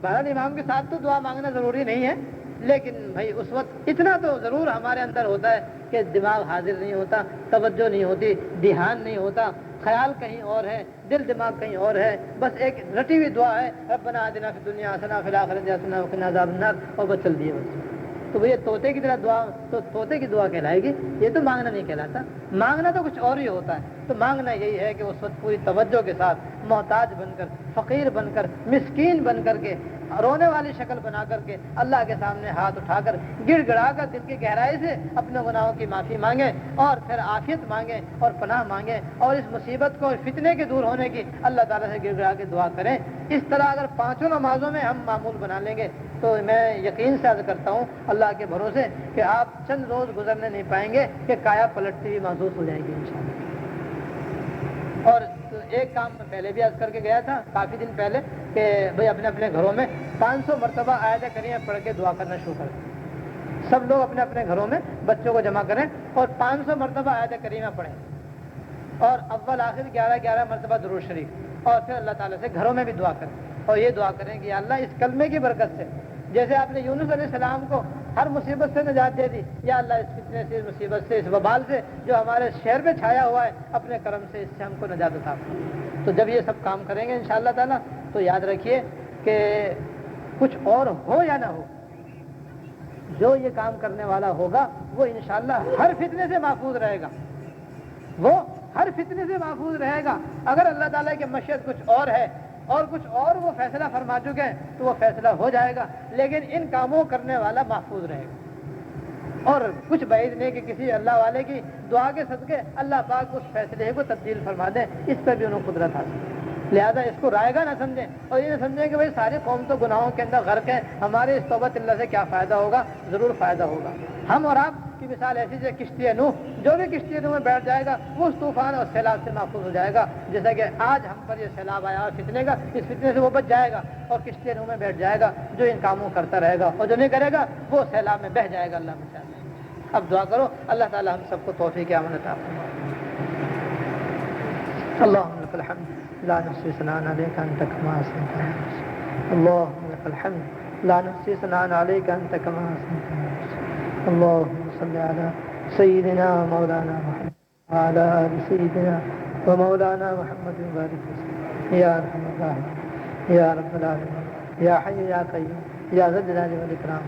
بہرحال امام کے ساتھ تو دعا مانگنا ضروری نہیں ہے، لیکن بھائی اس وقت اتنا تو ضرور ہمارے اندر ہوتا ہے کہ دماغ حاضر نہیں ہوتا، توجہ نہیں ہوتی، دھیان نہیں ہوتا، خیال کہیں اور ہے، دل دماغ کہیں اور ہے، بس ایک رٹی ہوئی دعا ہے ربنا آتنا فی الدنیا حسنہ وفی الآخرۃ حسنہ وقنا عذاب النار، اور بس چل دیے بس۔ تو یہ طوطے کی طرح دعا تو طوطے کی دعا کہلائے گی، یہ تو مانگنا نہیں کہلاتا، مانگنا تو کچھ اور ہی ہوتا ہے۔ تو مانگنا یہی ہے کہ اس وقت پوری توجہ کے ساتھ محتاج بن کر، فقیر بن کر، مسکین بن کر کے، رونے والی شکل بنا کر کے اللہ کے سامنے ہاتھ اٹھا کر گڑ گڑا کر دل کی گہرائی سے اپنے گناہوں کی معافی مانگیں، اور پھر عافیت مانگیں اور پناہ مانگیں، اور اس مصیبت کو، فتنے کے دور ہونے کی اللہ تعالیٰ سے گڑ گڑا کے دعا کریں۔ اس طرح اگر 5 نمازوں میں ہم معمول بنا لیں گے تو میں یقین سے عرض کرتا ہوں اللہ کے بھروسے کہ آپ چند روز گزرنے نہیں پائیں گے کہ کایا پلٹتی ہوئی محسوس ہو جائے گی انشاءاللہ۔ اور ایک کام میں پہلے بھی عرض کر کے گیا تھا کافی دن پہلے کہ بھئی اپنے اپنے گھروں میں 500 مرتبہ آیت کریمہ پڑھ کے دعا کرنا شروع کریں۔ سب لوگ اپنے اپنے گھروں میں بچوں کو جمع کریں اور 500 مرتبہ آیت کریمہ پڑھیں اور اول آخر 11 مرتبہ درود شریف، اور پھر اللہ تعالیٰ سے گھروں میں بھی دعا کریں اور یہ دعا کریں کہ یا اللہ اس کلمے کی برکت سے جیسے آپ نے یونس علیہ السلام کو ہر مصیبت سے نجات دے دی، یا اللہ اس فتنے سے، اس مصیبت سے، اس وبال سے جو ہمارے شہر پہ چھایا ہوا ہے، اپنے کرم سے اس سے ہم کو نجات عطا فرما۔ تو جب یہ سب کام کریں گے انشاءاللہ تعالیٰ تو یاد رکھیے کہ کچھ اور ہو یا نہ ہو، جو یہ کام کرنے والا ہوگا وہ انشاءاللہ ہر فتنے سے محفوظ رہے گا، وہ ہر فتنے سے محفوظ رہے گا۔ اگر اللہ تعالیٰ کی مشیت کچھ اور ہے اور کچھ اور وہ فیصلہ فرما چکے ہیں تو وہ فیصلہ ہو جائے گا، لیکن ان کاموں کرنے والا محفوظ رہے گا۔ اور کچھ بعید نہیں کہ کسی اللہ والے کی دعا کے صدقے اللہ پاک اس فیصلے کو تبدیل فرما دیں، اس پر بھی انہوں قدرت حاصل۔ لہذا اس کو رائے گا نہ سمجھیں اور یہ نہ سمجھیں کہ بھائی ساری قوم تو گناہوں کے اندر غرق ہے، ہمارے اس توبۃ اللہ سے کیا فائدہ ہوگا۔ ضرور فائدہ ہوگا۔ ہم اور آپ کی مثال ایسی ہے کشتی نوح، جو بھی کشتی نوح میں بیٹھ جائے گا وہ اس طوفان اور سیلاب سے محفوظ ہو جائے گا، جیسا کہ آج ہم پر یہ سیلاب آیا اور فتنے کا، اس فتنے سے وہ بچ جائے گا اور کشتی نوح میں بیٹھ جائے گا، جو ان کاموں کرتا رہے گا، اور جو نہیں کرے گا وہ سیلاب میں بہہ جائے گا۔ اللہ میں چاہتے ہیں اب دعا کرو اللہ تعالی ہم سب کو توفیق عمل عطا فرمائے۔ اللهم لك الحمد لا نحصي ثناء عليك انت كما اثنيت على نفسك، اللهم لك الحمد لا نحصي ثناء عليك انت كما اثنيت على نفسك، اللهم صل على سيدنا مولانا محمد وعلى ال سيدنا ومولانا محمد وبارك وسلم يا ارحم الراحمين یا رب العالمین یا حی یا قیوم یا ذا الجلال والاکرام۔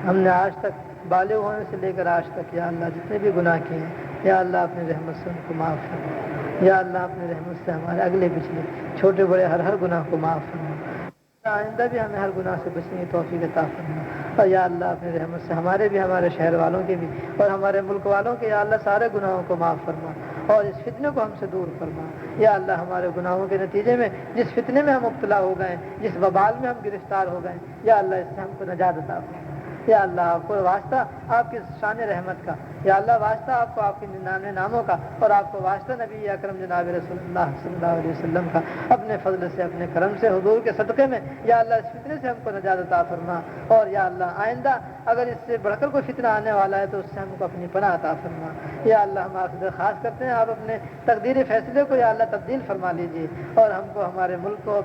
ہم نے آج تک بالغ ہونے سے لے کر آج تک یا اللہ جتنے بھی گناہ کیے ہیں یا اللہ اپنی رحمت سے ان کو معاف فرما، یا اللہ اپنی رحمت سے ہمارے اگلے پچھلے چھوٹے بڑے ہر گناہ کو معاف فرما، آئندہ بھی ہمیں ہر گناہ سے بچنے کی توفیق عطا فرما، اور یا اللہ اپنی رحمت سے ہمارے بھی، ہمارے شہر والوں کے بھی اور ہمارے ملک والوں کے یا اللہ سارے گناہوں کو معاف فرما اور اس فتنے کو ہم سے دور فرما۔ یا اللہ ہمارے گناہوں کے نتیجے میں جس فتنے میں ہم مبتلا ہو گئے، جس وبال میں ہم گرفتار ہو گئے، یا اللہ اس سے ہم کو نجات عطا فرما۔ یا اللہ آپ کو واسطہ آپ کی شان رحمت کا، یا اللہ واسطہ آپ کو آپ کے 99 ناموں کا، اور آپ کو واسطہ نبی اکرم جناب رسول اللہ صلی اللہ علیہ وسلم کا، اپنے فضل سے، اپنے کرم سے، حضور کے صدقے میں یا اللہ اس فتنے سے ہم کو نجات عطا فرما، اور یا اللہ آئندہ اگر اس سے بڑھ کر کوئی فتنہ آنے والا ہے تو اس سے ہم کو اپنی پناہ عطا فرما۔ یا اللہ ہم آپ سے درخواست کرتے ہیں آپ اپنے تقدیری فیصلے کو یا اللہ تبدیل فرما لیجیے اور ہم کو ہمارے ملک کو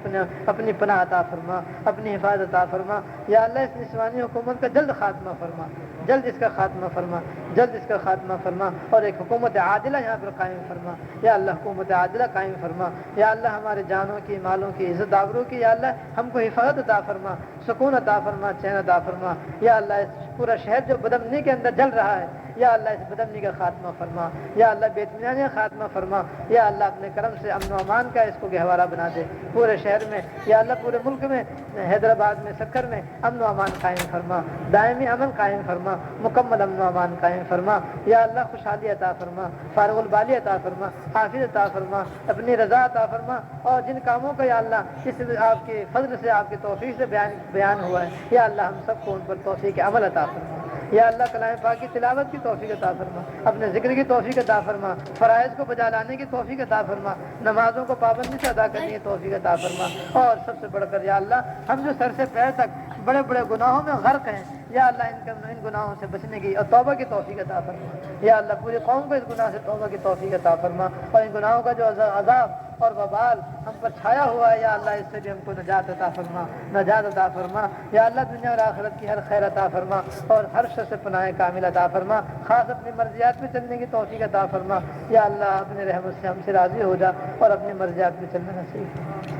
اپنی پناہ عطا فرما، اپنی حفاظت عطا فرما۔ یا اللہ اس نسوانی حکومت کا جلد خاتمہ فرما، جلد اس کا خاتمہ فرما، جلد اس کا خاتمہ فرما، اور ایک حکومت عادلہ یہاں پر قائم فرما۔ یا اللہ حکومت عادلہ قائم فرما۔ یا اللہ ہمارے جانوں کی، مالوں کی، عزت آبرو کی یا اللہ ہم کو حفاظت عطا فرما، سکون عطا فرما، چین عطا فرما۔ یا اللہ اس پورا شہر جو بدامنی کے اندر جل رہا ہے یا اللہ اس بدامنی کا خاتمہ فرما، یا اللہ بے اطمینانی کا خاتمہ فرما۔ یا اللہ اپنے کرم سے امن و امان کا اس کو گہوارہ بنا دے پورے شہر میں، یا اللہ پورے ملک میں، حیدرآباد میں، سکر میں امن و امان قائم فرما، دائمی امن قائم فرما، مکمل امن و امان قائم فرما۔ یا اللہ خوشحالی عطا فرما، فارغ البالی عطا فرما، حافظ عطا فرما، اپنی رضا عطا فرما، اور جن کاموں کا یا اللہ اس آپ کے فضل سے، آپ کی توفیق سے بیان ہوا ہے یا اللہ ہم سب کو ان پر توفیق عمل عطا فرما۔ یا اللہ کلام پاک کی تلاوت کی توفیق عطا فرما، اپنے ذکر کی توفیق عطا فرما، فرائض کو بجا لانے کی توفیق عطا فرما، نمازوں کو پابندی سے ادا کرنے کی توفیق عطا فرما، اور سب سے بڑھ کر یا اللہ ہم جو سر سے پیر تک بڑے بڑے گناہوں میں غرق ہیں یا اللہ ان گناہوں سے بچنے کی اور توبہ کی توفیق عطا فرما۔ یا اللہ پوری قوم کو اس گناہ سے توبہ کی توفیق عطا فرما، اور ان گناہوں کا جو عذاب اور وبال ہم پر چھایا ہوا ہے یا اللہ اس سے بھی ہم کو نجات عطا فرما، نجات عطا فرما۔ یا اللہ دنیا اور آخرت کی ہر خیر عطا فرما، اور ہر شر سے پناہ کامل عطا فرما، خاص اپنی مرضیات میں چلنے کی توفیق عطا فرما۔ یا اللہ اپنے رحمت سے ہم سے راضی ہو جا اور اپنی مرضیات میں چلنا نصیب فرما۔